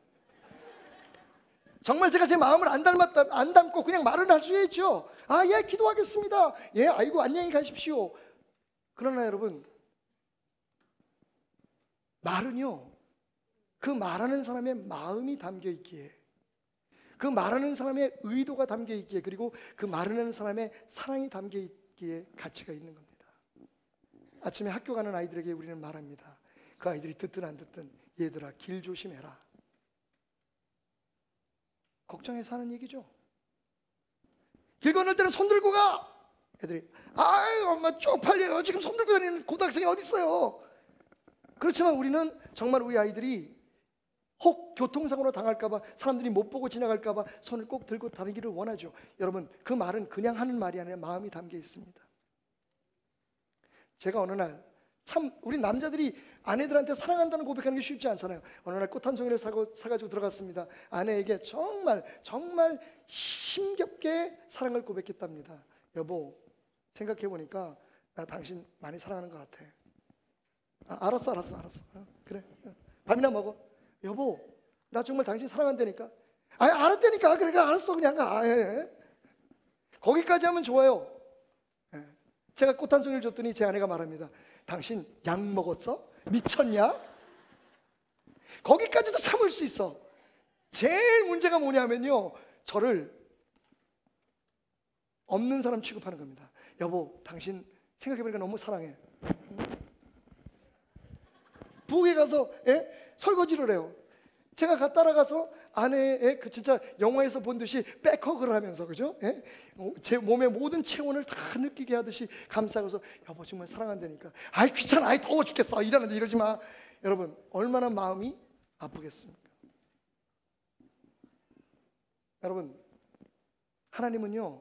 정말 제가 제 마음을 안 담고 그냥 말은 할 수 있죠. 아, 예, 기도하겠습니다. 예, 아이고, 안녕히 가십시오. 그러나 여러분, 말은요, 그 말하는 사람의 마음이 담겨 있기에, 그 말하는 사람의 의도가 담겨 있기에, 그리고 그 말하는 사람의 사랑이 담겨 있기에 가치가 있는 겁니다. 아침에 학교 가는 아이들에게 우리는 말합니다. 그 아이들이 듣든 안 듣든, 얘들아, 길 조심해라. 걱정해서 하는 얘기죠. 길 건널 때는 손 들고 가. 애들이, 아유, 엄마 쪽팔려요. 지금 손 들고 다니는 고등학생이 어디 있어요. 그렇지만 우리는 정말 우리 아이들이 혹 교통사고로 당할까봐, 사람들이 못 보고 지나갈까봐 손을 꼭 들고 다니기를 원하죠. 여러분, 그 말은 그냥 하는 말이 아니라 마음이 담겨 있습니다. 제가 어느 날, 참 우리 남자들이 아내들한테 사랑한다는 고백하는 게 쉽지 않잖아요. 어느 날 꽃 한 송이를 사가지고 들어갔습니다. 아내에게 정말 힘겹게 사랑을 고백했답니다. 여보, 생각해보니까 나 당신 많이 사랑하는 것 같아. 아, 알았어. 그래, 밥이나 먹어. 여보, 나 정말 당신 사랑한다니까. 아, 알았다니까. 그래, 알았어. 그냥 가. 예. 거기까지 하면 좋아요. 예. 제가 꽃 한 송이를 줬더니 제 아내가 말합니다. 당신 약 먹었어? 미쳤냐? 거기까지도 참을 수 있어. 제일 문제가 뭐냐면요, 저를 없는 사람 취급하는 겁니다. 여보, 당신 생각해보니까 너무 사랑해. 부엌에 가서 설거지를 해요. 제가 따라가서 아내의 진짜 영화에서 본 듯이 백허그를 하면서, 그죠? 제 몸의 모든 체온을 다 느끼게 하듯이 감싸고서, 여보 정말 사랑한다니까. 아이, 귀찮아, 아이, 더워 죽겠어, 이러는데 이러지 마. 여러분, 얼마나 마음이 아프겠습니까? 여러분, 하나님은요,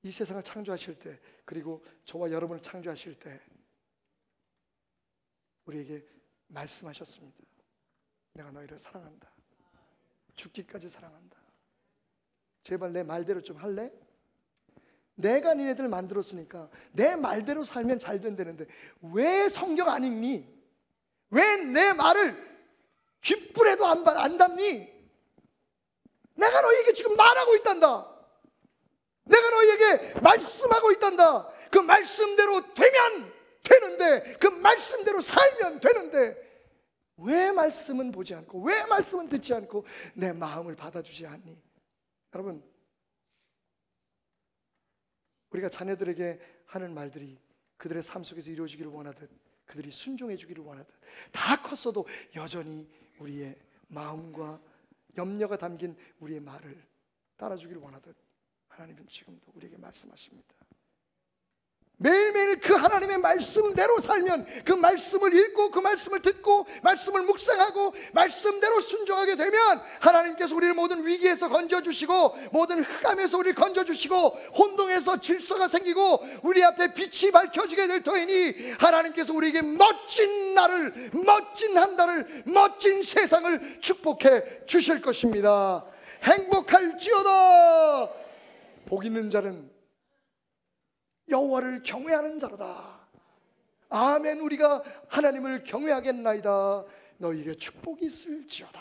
이 세상을 창조하실 때, 그리고 저와 여러분을 창조하실 때 우리에게 말씀하셨습니다. 내가 너희를 사랑한다. 죽기까지 사랑한다. 제발 내 말대로 좀 할래? 내가 니네들 만들었으니까 내 말대로 살면 잘 된다는데 왜 성경 안 읽니? 왜 내 말을 귓불에도 안 담니? 내가 너희에게 지금 말하고 있단다. 내가 너희에게 말씀하고 있단다. 그 말씀대로 되면 되는데, 그 말씀대로 살면 되는데 왜 말씀은 보지 않고, 왜 말씀은 듣지 않고 내 마음을 받아주지 않니? 여러분, 우리가 자녀들에게 하는 말들이 그들의 삶 속에서 이루어지기를 원하듯, 그들이 순종해 주기를 원하듯, 다 컸어도 여전히 우리의 마음과 염려가 담긴 우리의 말을 따라주기를 원하듯 하나님은 지금도 우리에게 말씀하십니다. 매일매일 그 하나님의 말씀대로 살면, 그 말씀을 읽고 그 말씀을 듣고 말씀을 묵상하고 말씀대로 순종하게 되면 하나님께서 우리를 모든 위기에서 건져주시고, 모든 흑암에서 우리를 건져주시고, 혼동에서 질서가 생기고 우리 앞에 빛이 밝혀지게 될 터이니 하나님께서 우리에게 멋진 날을, 멋진 한 달을, 멋진 세상을 축복해 주실 것입니다. 행복할지어다. 복 있는 자는 여호와를 경외하는 자로다. 아멘. 우리가 하나님을 경외하겠나이다. 너희에게 축복이 있을지어다.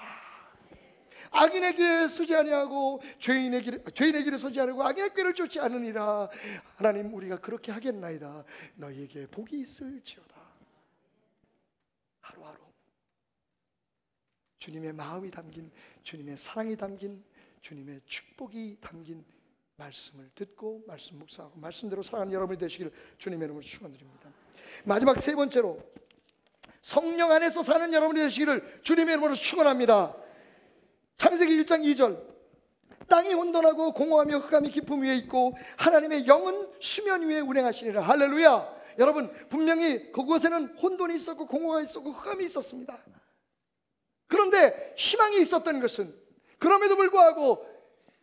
악인의 길에 서지 아니하고 죄인의 길에 서지 않고 악인의 꾀를 쫓지 않으니라. 하나님, 우리가 그렇게 하겠나이다. 너희에게 복이 있을지어다. 하루하루 주님의 마음이 담긴, 주님의 사랑이 담긴, 주님의 축복이 담긴 말씀을 듣고 말씀 묵상하고 말씀대로 살아가는 여러분이 되시기를 주님의 이름으로 축원드립니다. 마지막 세 번째로, 성령 안에서 사는 여러분이 되시기를 주님의 이름으로 축원합니다. 창세기 1장 2절, 땅이 혼돈하고 공허하며 흑암이 깊음 위에 있고 하나님의 영은 수면 위에 운행하시니라. 할렐루야. 여러분, 분명히 그곳에는 혼돈이 있었고 공허가 있었고 흑암이 있었습니다. 그런데 희망이 있었던 것은, 그럼에도 불구하고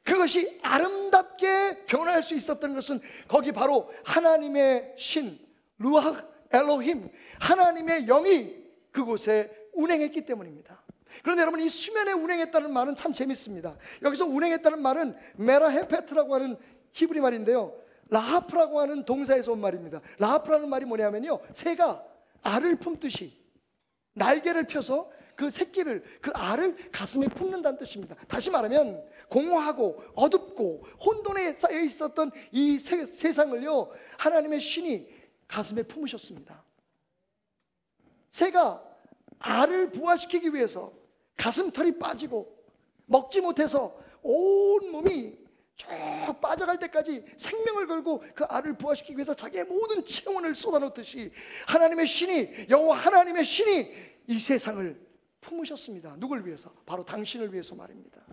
그것이 아름답게 변할 수 있었던 것은 거기 바로 하나님의 신 루ach 엘로힘, 하나님의 영이 그곳에 운행했기 때문입니다. 그런데 여러분, 이 수면에 운행했다는 말은 참 재밌습니다. 여기서 운행했다는 말은 메라헤페트라고 하는 히브리 말인데요, 라하프라고 하는 동사에서 온 말입니다. 라하프라는 말이 뭐냐면요, 새가 알을 품듯이 날개를 펴서 그 새끼를, 그 알을 가슴에 품는다는 뜻입니다. 다시 말하면 공허하고 어둡고 혼돈에 쌓여 있었던 이 세상을요, 하나님의 신이 가슴에 품으셨습니다. 새가 알을 부화시키기 위해서 가슴털이 빠지고 먹지 못해서 온 몸이 쭉 빠져갈 때까지 생명을 걸고 그 알을 부화시키기 위해서 자기의 모든 체온을 쏟아놓듯이 하나님의 신이, 여호와 하나님의 신이 이 세상을 품으셨습니다. 누굴 위해서? 바로 당신을 위해서 말입니다.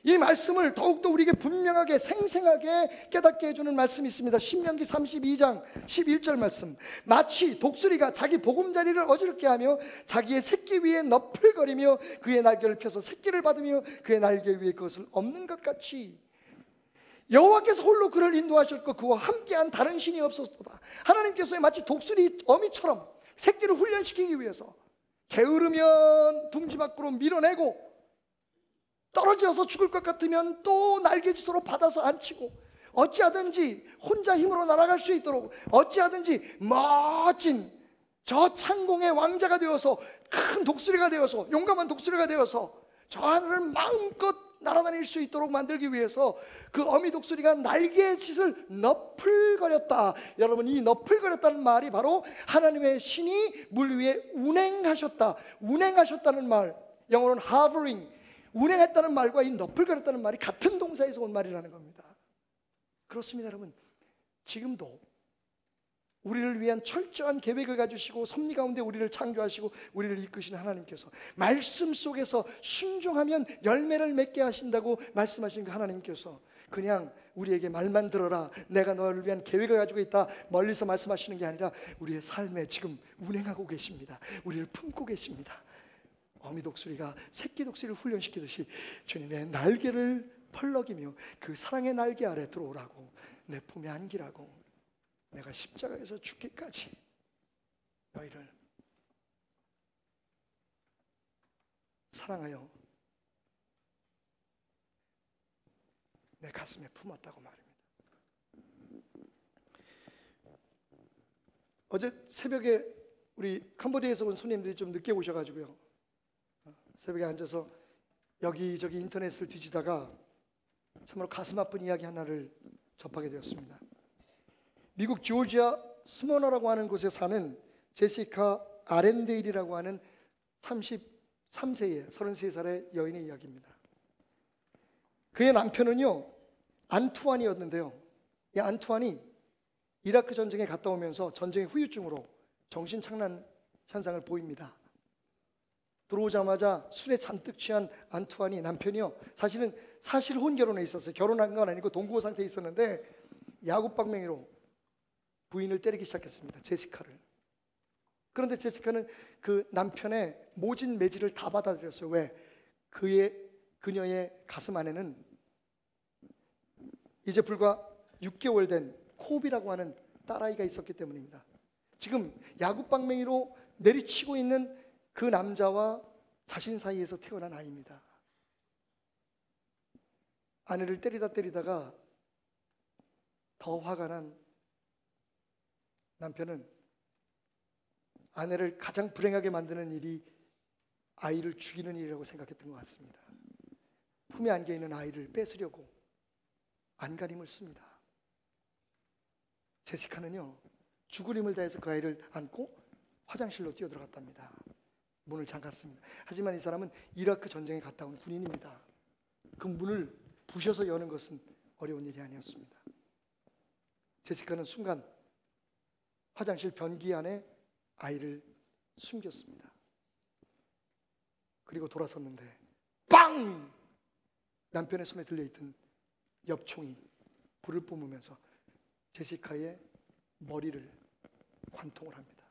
이 말씀을 더욱더 우리에게 분명하게 생생하게 깨닫게 해주는 말씀이 있습니다. 신명기 32장 11절 말씀. 마치 독수리가 자기 보금자리를 어지럽게 하며 자기의 새끼 위에 너풀거리며 그의 날개를 펴서 새끼를 받으며 그의 날개 위에 그것을 엎는 것 같이 여호와께서 홀로 그를 인도하셨고 그와 함께한 다른 신이 없었도다. 하나님께서 마치 독수리 어미처럼 새끼를 훈련시키기 위해서 게으르면 둥지 밖으로 밀어내고 떨어져서 죽을 것 같으면 또 날개짓으로 받아서 앉히고, 어찌하든지 혼자 힘으로 날아갈 수 있도록, 어찌하든지 멋진 저 창공의 왕자가 되어서, 큰 독수리가 되어서, 용감한 독수리가 되어서 저 하늘을 마음껏 날아다닐 수 있도록 만들기 위해서 그 어미 독수리가 날개짓을 너풀거렸다. 여러분, 이 너풀거렸다는 말이 바로 하나님의 신이 물 위에 운행하셨다, 운행하셨다는 말, 영어로는 hovering, 운행했다는 말과 이 너풀거렸다는 말이 같은 동사에서 온 말이라는 겁니다. 그렇습니다. 여러분, 지금도 우리를 위한 철저한 계획을 가지시고 섭리 가운데 우리를 창조하시고 우리를 이끄시는 하나님께서 말씀 속에서 순종하면 열매를 맺게 하신다고 말씀하신 그 하나님께서 그냥 우리에게 말만 들어라, 내가 너를 위한 계획을 가지고 있다, 멀리서 말씀하시는 게 아니라 우리의 삶에 지금 운행하고 계십니다. 우리를 품고 계십니다. 어미 독수리가 새끼 독수리를 훈련시키듯이 주님의 날개를 펄럭이며 그 사랑의 날개 아래 들어오라고, 내 품에 안기라고, 내가 십자가에서 죽기까지 너희를 사랑하여 내 가슴에 품었다고 말입니다. 어제 새벽에 우리 캄보디아에서 온 손님들이 좀 늦게 오셔가지고요, 새벽에 앉아서 여기저기 인터넷을 뒤지다가 참으로 가슴 아픈 이야기 하나를 접하게 되었습니다. 미국 조지아 스모너라고 하는 곳에 사는 제시카 아렌데일이라고 하는 33세의 33살의 여인의 이야기입니다. 그의 남편은요, 안투안이었는데요, 이 안투안이 이라크 전쟁에 갔다 오면서 전쟁의 후유증으로 정신착란 현상을 보입니다. 들어오자마자 술에 잔뜩 취한 안투안이, 남편이요, 사실은 사실혼 결혼에 있었어요. 결혼한 건 아니고 동거 상태에 있었는데 야구방맹이로 부인을 때리기 시작했습니다, 제시카를. 그런데 제시카는 그 남편의 모진 매질을 다 받아들였어요. 왜? 그녀의 가슴 안에는 이제 불과 6개월 된 코비라고 하는 딸아이가 있었기 때문입니다. 지금 야구방맹이로 내리치고 있는 그 남자와 자신 사이에서 태어난 아이입니다. 아내를 때리다가 더 화가 난 남편은 아내를 가장 불행하게 만드는 일이 아이를 죽이는 일이라고 생각했던 것 같습니다. 품에 안겨있는 아이를 뺏으려고 안간힘을 씁니다. 제시카는요, 죽을 힘을 다해서 그 아이를 안고 화장실로 뛰어들어갔답니다. 문을 잠갔습니다. 하지만 이 사람은 이라크 전쟁에 갔다 온 군인입니다. 그 문을 부셔서 여는 것은 어려운 일이 아니었습니다. 제시카는 순간 화장실 변기 안에 아이를 숨겼습니다. 그리고 돌아섰는데 빵! 남편의 손에 들려있던 엽총이 불을 뿜으면서 제시카의 머리를 관통을 합니다.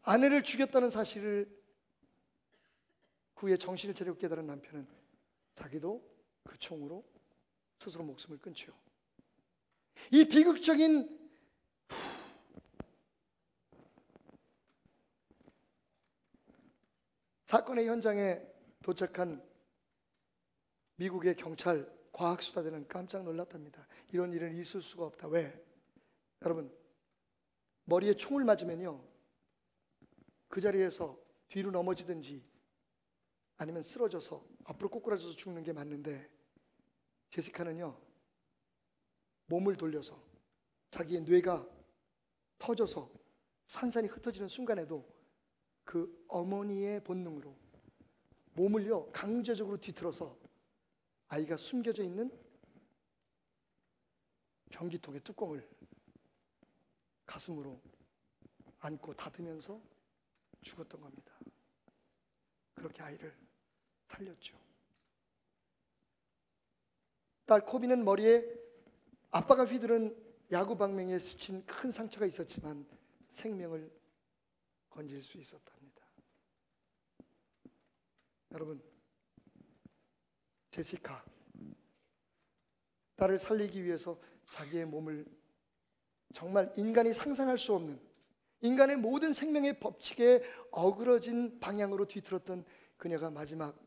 아내를 죽였다는 사실을 후에 정신을 차리고 깨달은 남편은 자기도 그 총으로 스스로 목숨을 끊지요. 이 비극적인 사건의 현장에 도착한 미국의 경찰 과학수사대는 깜짝 놀랐답니다. 이런 일은 있을 수가 없다. 왜? 여러분, 머리에 총을 맞으면요, 그 자리에서 뒤로 넘어지든지 아니면 쓰러져서 앞으로 꼬꾸라져서 죽는 게 맞는데, 제시카는요 몸을 돌려서 자기의 뇌가 터져서 산산이 흩어지는 순간에도 그 어머니의 본능으로 몸을요 강제적으로 뒤틀어서 아이가 숨겨져 있는 변기통의 뚜껑을 가슴으로 안고 닫으면서 죽었던 겁니다. 그렇게 아이를 살렸죠. 딸 코비는 머리에 아빠가 휘두른 야구 방망이에 스친 큰 상처가 있었지만 생명을 건질 수 있었답니다. 여러분, 제시카 딸을 살리기 위해서 자기의 몸을 정말 인간이 상상할 수 없는, 인간의 모든 생명의 법칙에 어그러진 방향으로 뒤틀었던 그녀가 마지막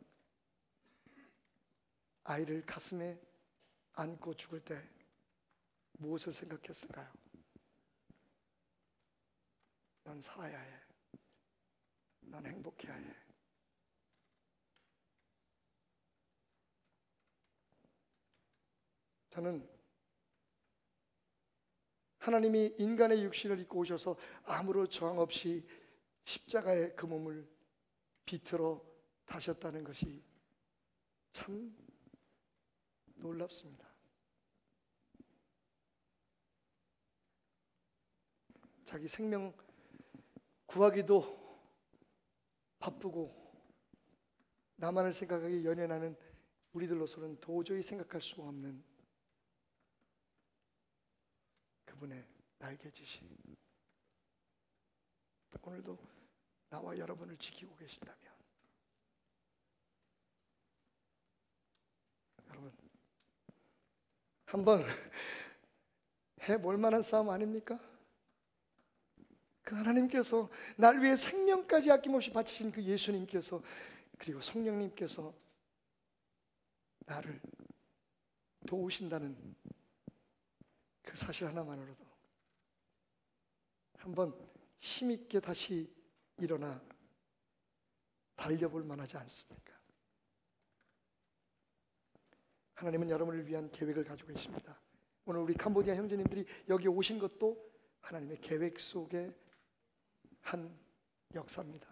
아이를 가슴에 안고 죽을 때 무엇을 생각했을까요? 넌 살아야 해. 넌 행복해야 해. 저는 하나님이 인간의 육신을 입고 오셔서 아무런 저항 없이 십자가에 그 몸을 비틀어 다셨다는 것이 참 놀랍습니다. 자기 생명 구하기도 바쁘고 나만을 생각하기 연연하는 우리들로서는 도저히 생각할 수 없는 그분의 날개짓이 오늘도 나와 여러분을 지키고 계신다면, 여러분 한번 해볼 만한 싸움 아닙니까? 그 하나님께서 날 위해 생명까지 아낌없이 바치신 그 예수님께서, 그리고 성령님께서 나를 도우신다는 그 사실 하나만으로도 한번 힘있게 다시 일어나 달려볼 만하지 않습니까? 하나님은 여러분을 위한 계획을 가지고 계십니다. 오늘 우리 캄보디아 형제님들이 여기 오신 것도 하나님의 계획 속에 한 역사입니다.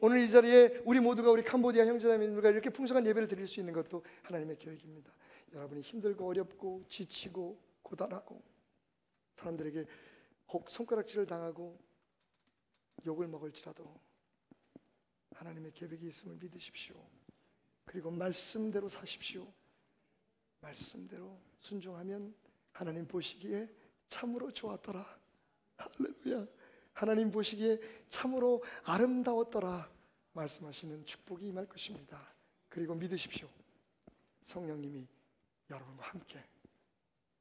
오늘 이 자리에 우리 모두가, 우리 캄보디아 형제자매님들과 이렇게 풍성한 예배를 드릴 수 있는 것도 하나님의 계획입니다. 여러분이 힘들고 어렵고 지치고 고단하고 사람들에게 혹 손가락질을 당하고 욕을 먹을지라도 하나님의 계획이 있음을 믿으십시오. 그리고 말씀대로 사십시오. 말씀대로 순종하면 하나님 보시기에 참으로 좋았더라. 할렐루야. 하나님 보시기에 참으로 아름다웠더라 말씀하시는 축복이 임할 것입니다. 그리고 믿으십시오. 성령님이 여러분과 함께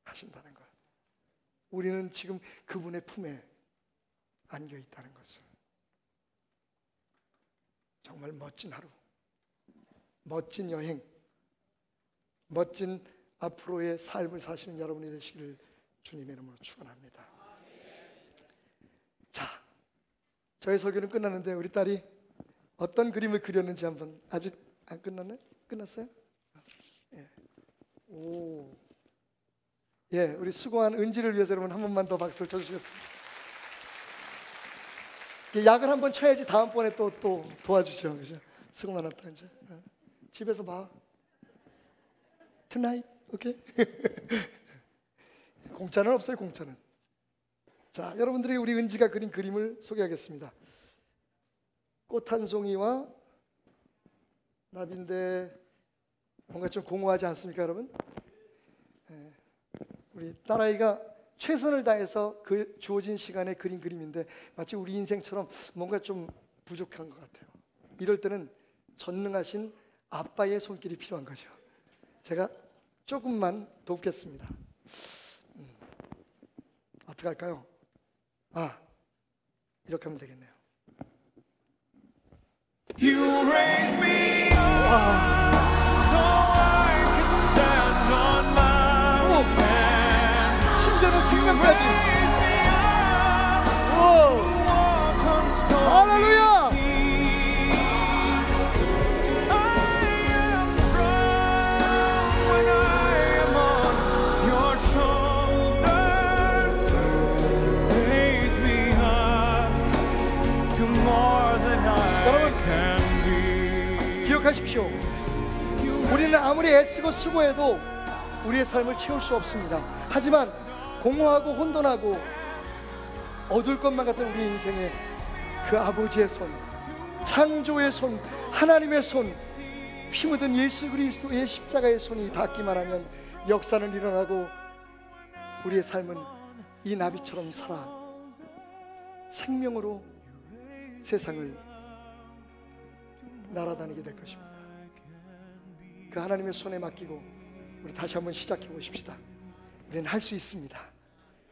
하신다는 것. 우리는 지금 그분의 품에 안겨 있다는 것을. 정말 멋진 하루, 멋진 여행, 멋진 앞으로의 삶을 사시는 여러분이 되시기를 주님의 이름으로 축원합니다. 자, 저희 설교는 끝났는데 우리 딸이 어떤 그림을 그렸는지 한번. 아직 안 끝났네? 끝났어요? 예. 오, 예, 우리 수고한 은지를 위해서 여러분 한 번만 더 박수를 쳐주시겠습니다. 약을 한번 쳐야지 다음번에 또 도와주죠, 그죠? 수고 많았다. 이제 집에서 봐. Tonight, 오케이? 공짜는 없어요, 공짜는. 자, 여러분들이 우리 은지가 그린 그림을 소개하겠습니다. 꽃 한 송이와 나비인데 뭔가 좀 공허하지 않습니까, 여러분? 우리 딸아이가 최선을 다해서 그 주어진 시간에 그린 그림인데 마치 우리 인생처럼 뭔가 좀 부족한 것 같아요. 이럴 때는 전능하신 아빠의 손길이 필요한 거죠. 제가 조금만 돕겠습니다. 어떻게 할까요? 이렇게 하면 되겠네요. You raise me up so I can stand on my feet. 심지어는 생명까지. 할렐루야! 기억하십시오. 우리는 아무리 애쓰고 수고해도 우리의 삶을 채울 수 없습니다. 하지만 공허하고 혼돈하고 어두울 것만 같은 우리의 인생에 그 아버지의 손, 창조의 손, 하나님의 손, 피 묻은 예수 그리스도의 십자가의 손이 닿기만 하면 역사는 일어나고 우리의 삶은 이 나비처럼 살아 생명으로 세상을 날아다니게 될 것입니다. 그 하나님의 손에 맡기고 우리 다시 한번 시작해 보십시다. 우리는 할 수 있습니다.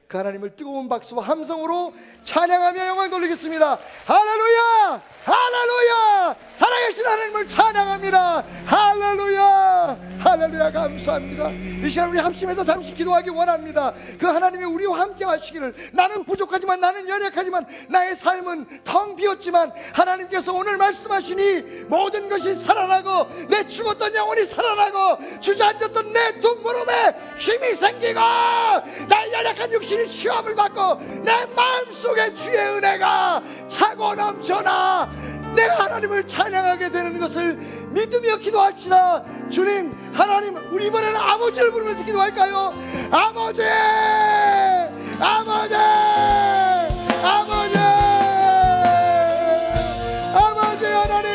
그 하나님을 뜨거운 박수와 함성으로 찬양하며 영광 돌리겠습니다. 할렐루야! 할렐루야! 살아계신 하나님을 찬양합니다. 할렐루야! 할렐루야! 감사합니다. 이 시간 우리 합심해서 잠시 기도하기 원합니다. 그 하나님이 우리와 함께 하시기를. 나는 부족하지만, 나는 연약하지만, 나의 삶은 텅 비었지만 하나님께서 오늘 말씀하시니 모든 것이 살아나고 내 죽었던 영혼이 살아나고 주저앉았던 내 두 무릎에 힘이 생기고 나의 연약한 육신이 시험을 받고 내 마음속에 주의 은혜가 차고 넘쳐나 내가 하나님을 찬양하게 되는 것을 믿으며 기도합시다. 주님, 하나님, 우리 이번에는 아버지를 부르면서 기도할까요? 아버지! 아버지! 아버지! 아버지 하나님!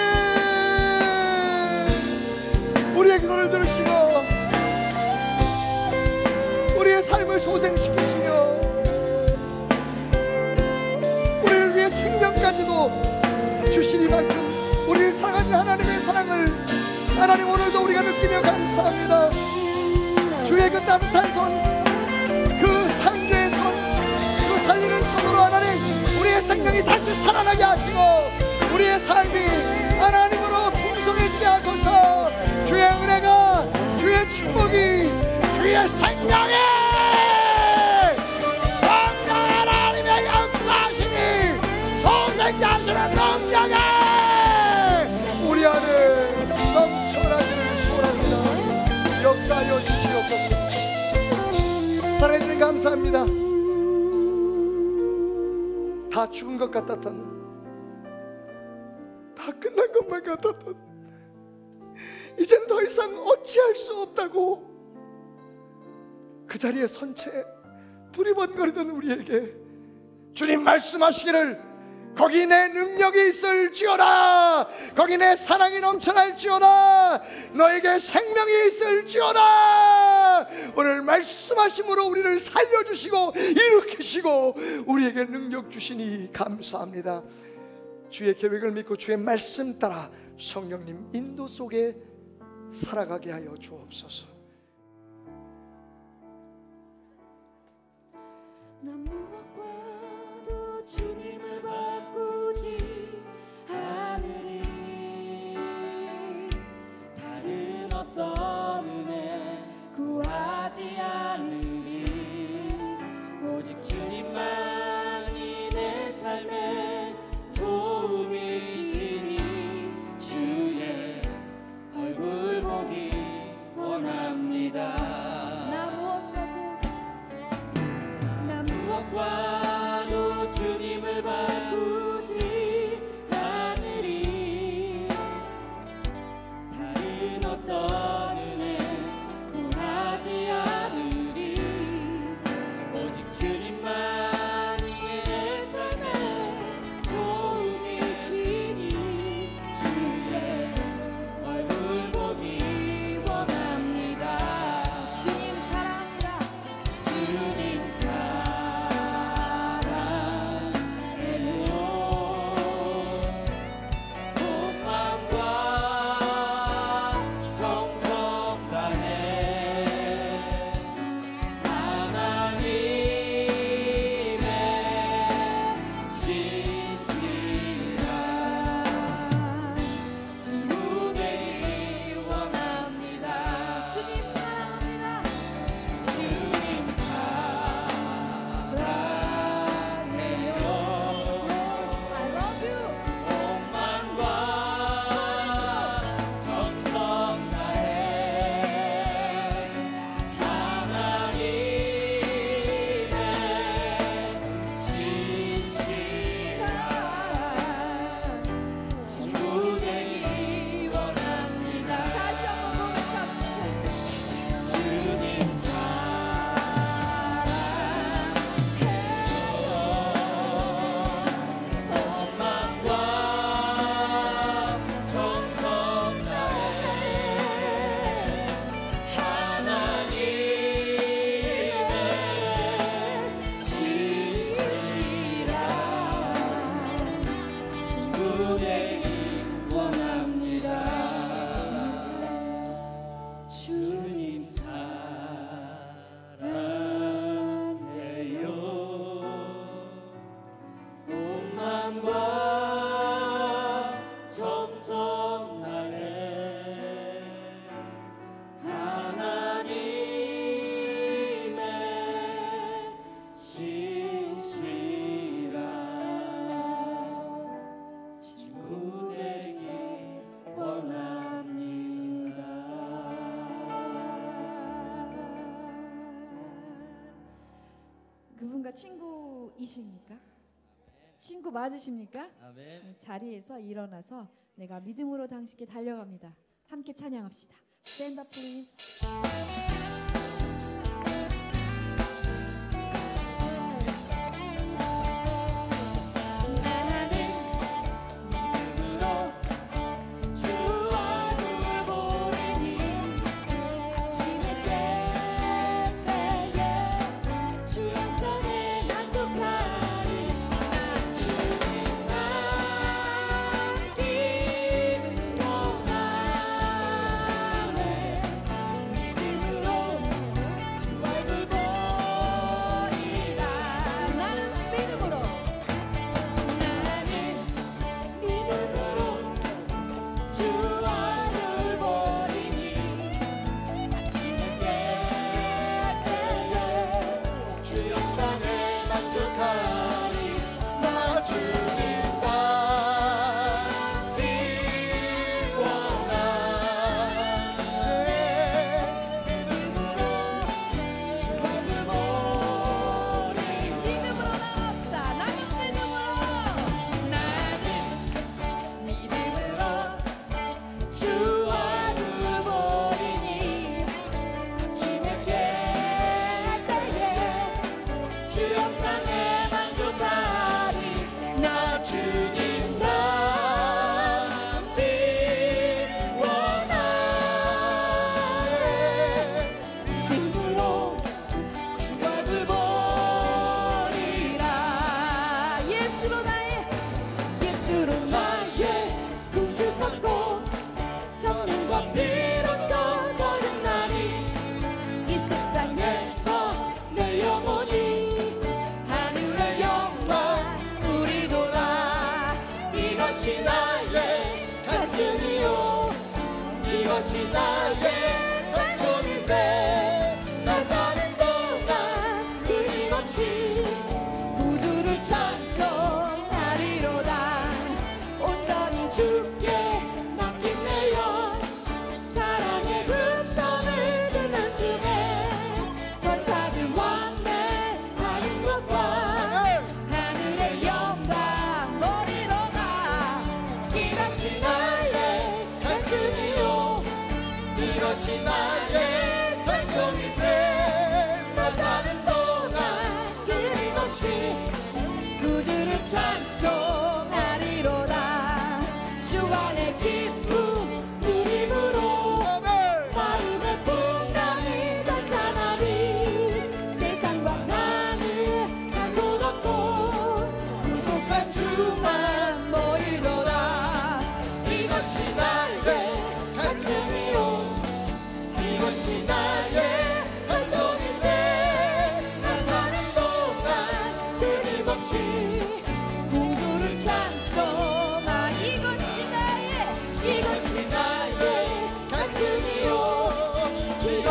우리의 기도를 들으시고 우리의 삶을 소생시키시며 우리를 위해 생명까지도 주시니만큼 우리를 사랑하는 하나님의 사랑을 하나님 오늘도 우리가 느끼며 감사합니다. 주의 그 따뜻한 손, 그 창조의 손, 그 살리는 손으로 하나님 우리의 생명이 다시 살아나게 하시고 우리의 삶이 하나님으로 풍성해지게 하소서. 주의 은혜가, 주의 축복이, 주의 생명이 성령 하나님의 역사하심이 소생자하시는 능력에 우리 안에 넘쳐나기를 소원합니다. 역사하여 주시옵소서. 사랑해주님 감사합니다. 다 죽은 것 같았던, 다 끝난 것만 같았던, 이젠 더 이상 어찌할 수 없다고 그 자리에 선 채 두리번거리던 우리에게 주님 말씀하시기를 거기 내 능력이 있을지어다, 거기 내 사랑이 넘쳐날지어다, 너에게 생명이 있을지어다. 오늘 말씀하심으로 우리를 살려주시고 일으키시고 우리에게 능력 주시니 감사합니다. 주의 계획을 믿고 주의 말씀 따라 성령님 인도 속에 살아가게 하여 주옵소서. 난 무엇과도 주님을 바꾸지 않으리. 다른 어떤 은혜 구하지 않으리. 오직 주님만이 내 삶의 도움이시니 주의 얼굴 보기 원합니다. 나 무엇과도 그분과 친구이십니까? 친구 맞으십니까? 아멘. 자리에서 일어나서 내가 믿음으로 당신께 달려갑니다. 함께 찬양합시다. Stand up, please.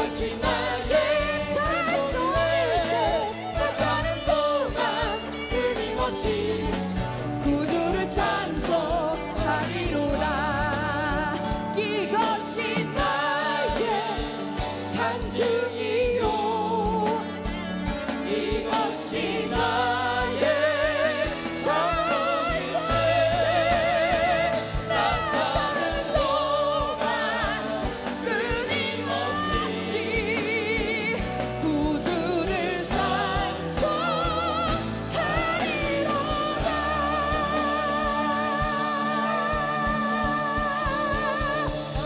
이것이 나의 찬송일세. 나 사는 동안 끊임없이 구주를 찬송하리로다. 이것이 나의 간증이요, 이것이 나의 찬송일세. 나 사는 동안 끊임없이 구주를 찬송하리로다.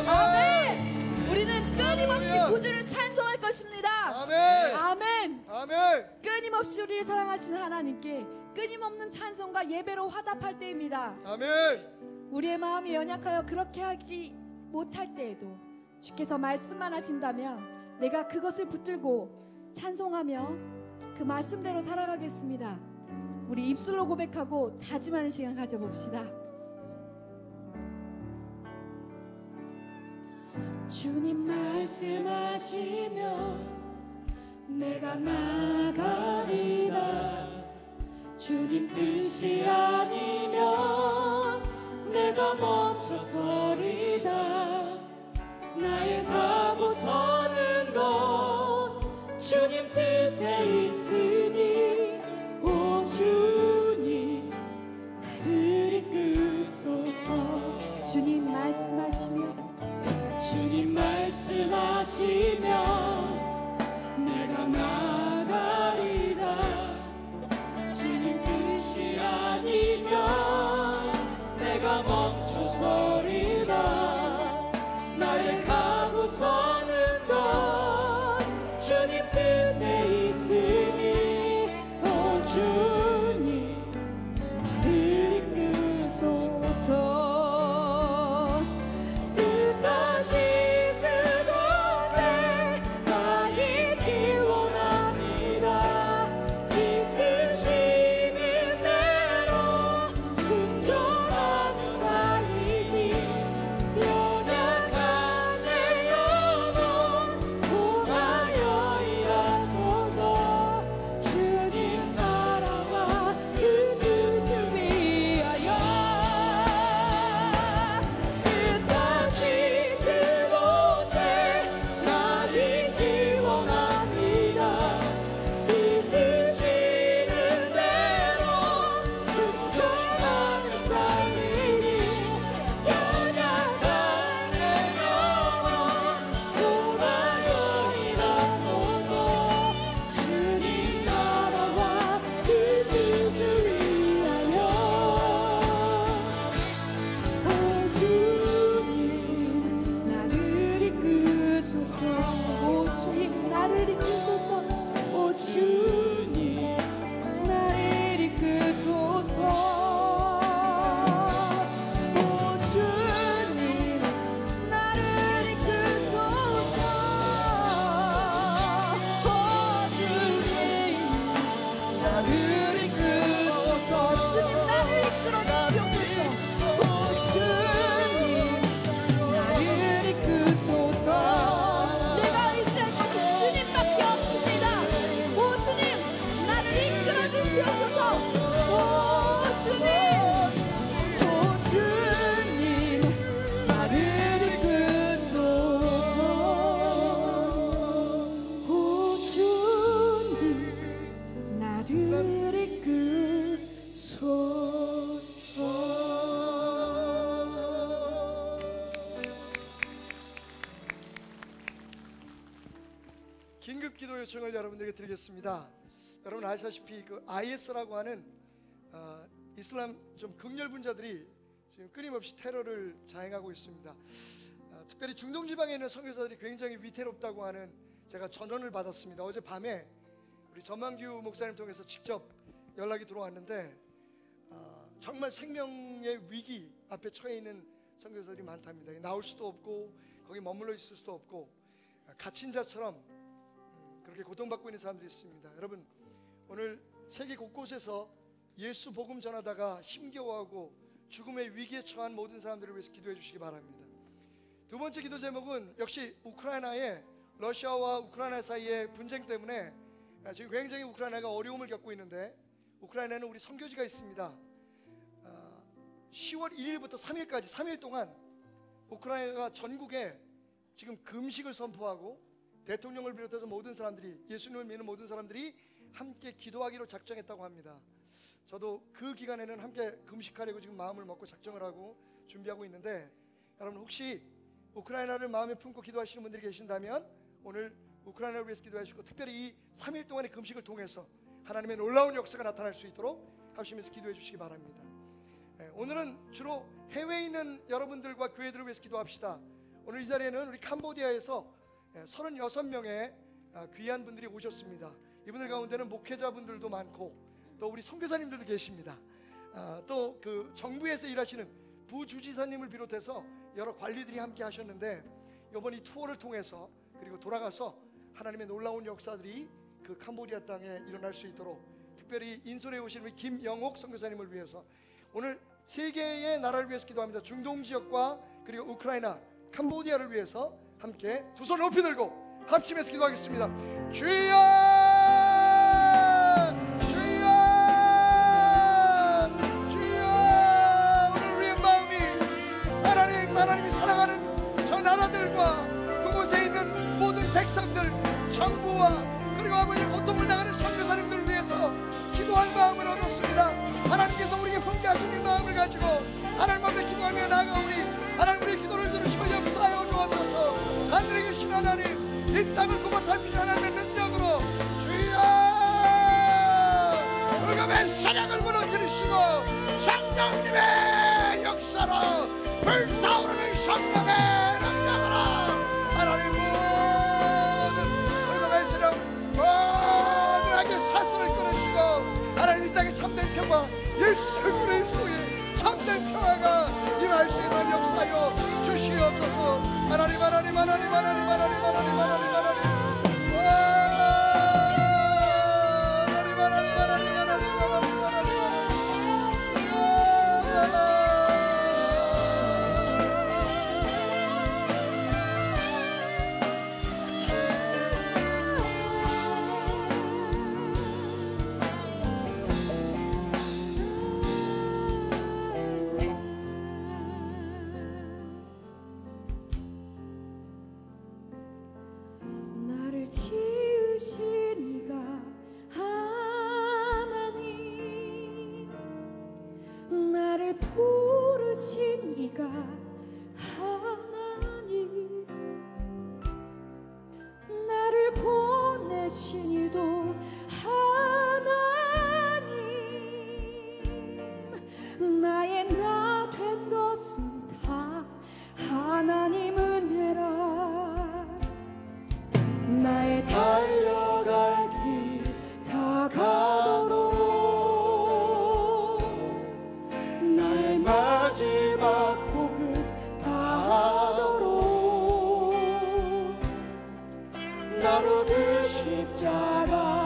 아멘. 우리는 끊임없이 구주를 찬송할 것입니다. 아멘. 아멘. 아멘. 끊임없이 우리를 사랑하시는 하나님께 끊임없는 찬송과 예배로 화답할 때입니다. 아멘. 우리의 마음이 연약하여 그렇게 하지 못할 때에도 주께서 말씀만 하신다면 내가 그것을 붙들고 찬송하며 그 말씀대로 살아가겠습니다. 우리 입술로 고백하고 다짐하는 시간 가져봅시다. 주님 말씀하시면 내가 나가리라. 주님 뜻이 아니면 내가 멈춰서리다. 나의 가고 서는 것 주님 뜻에 있으니 오 주님 나를 이끄소서. 주님 말씀하시면 주님 말씀하시면 내가 나가리라. 주님 뜻이 아니면 내가 멈춰서리다. 나의 가고 서는 것 주님 뜻에 있으니 오 주님 나를 이끄소서. 긴급 기도 요청을 여러분들에게 드리겠습니다. 여러분 아시다시피 그 IS라고 하는 이슬람 좀 극렬분자들이 지금 끊임없이 테러를 자행하고 있습니다. 특별히 중동 지방에 있는 선교사들이 굉장히 위태롭다고 하는 제가 전언을 받았습니다. 어제 밤에 우리 전만규 목사님 통해서 직접 연락이 들어왔는데 정말 생명의 위기 앞에 처해 있는 선교사들이 많답니다. 나올 수도 없고 거기 머물러 있을 수도 없고 갇힌 자처럼 그렇게 고통받고 있는 사람들이 있습니다. 여러분 오늘 세계 곳곳에서 예수 복음 전하다가 힘겨워하고 죽음의 위기에 처한 모든 사람들을 위해서 기도해 주시기 바랍니다. 두 번째 기도 제목은 역시 우크라이나의 러시아와 우크라이나 사이의 분쟁 때문에 지금 굉장히 우크라이나가 어려움을 겪고 있는데, 우크라이나에는 우리 선교지가 있습니다. 10월 1일부터 3일까지 3일 동안 우크라이나가 전국에 지금 금식을 선포하고 대통령을 비롯해서 모든 사람들이, 예수님을 믿는 모든 사람들이 함께 기도하기로 작정했다고 합니다. 저도 그 기간에는 함께 금식하려고 지금 마음을 먹고 작정을 하고 준비하고 있는데, 여러분 혹시 우크라이나를 마음에 품고 기도하시는 분들이 계신다면 오늘 우크라이나를 위해서 기도하시고, 특별히 이 3일 동안의 금식을 통해서 하나님의 놀라운 역사가 나타날 수 있도록 하시면서 기도해 주시기 바랍니다. 오늘은 주로 해외에 있는 여러분들과 교회들을 위해서 기도합시다. 오늘 이 자리에는 우리 캄보디아에서 36명의 귀한 분들이 오셨습니다. 이분들 가운데는 목회자분들도 많고 또 우리 선교사님들도 계십니다. 또 그 정부에서 일하시는 부주지사님을 비롯해서 여러 관리들이 함께 하셨는데, 이번 이 투어를 통해서 그리고 돌아가서 하나님의 놀라운 역사들이 그 캄보디아 땅에 일어날 수 있도록, 특별히 인솔에 오신 우리 김영옥 선교사님을 위해서 오늘 세 개의 나라를 위해서 기도합니다. 중동 지역과 그리고 우크라이나, 캄보디아를 위해서 함께 두 손 높이 들고 합심해서 기도하겠습니다. 주여, 주여, 주여. 오늘 우리의 마음이 하나님이 사랑하는 저 나라들과 그곳에 있는 모든 백성들, 정부와 그리고 아버지 고통을 당하는 선교사님들을 위해서 기도할 마음을 얻었습니다. 하나님께서 우리에게 훈계하신 이 마음을 가지고 하나님 앞에 기도하며 나아가오니 하나님 우리의 기도를 들으시고 역사하여 주옵소서. 하늘에 계신 하나님, 이 땅을 굽어 살피신 하나님의 능력으로 주여, 흑암의 사냥을 무너뜨리시고 성령님의 역사로 불타오르는 성령의 능력으로 하나님 모든 흑암의 사냥 모든에게 사슬을 끊으시고 하나님 이 땅에 참된 평화, 예수 그리스도의 참된 평화가 임할 수 있는 역사여 주시옵소서. 하나님, 하나님, 하나님, 하나님, 하나님, 하나님, 하나님, 하나님, 하나님, 하나님, 하나님, 하나님, 하나님, 지으신 이가 하나님, 나를 부르신 이가 하나님, 나를 보내신 이도 하나님, 나의 나 된 것은 다 하나님 은혜라. 나의 달려갈 길 다가도록 나의 마지막 복을 다하도록 나로 그 십자가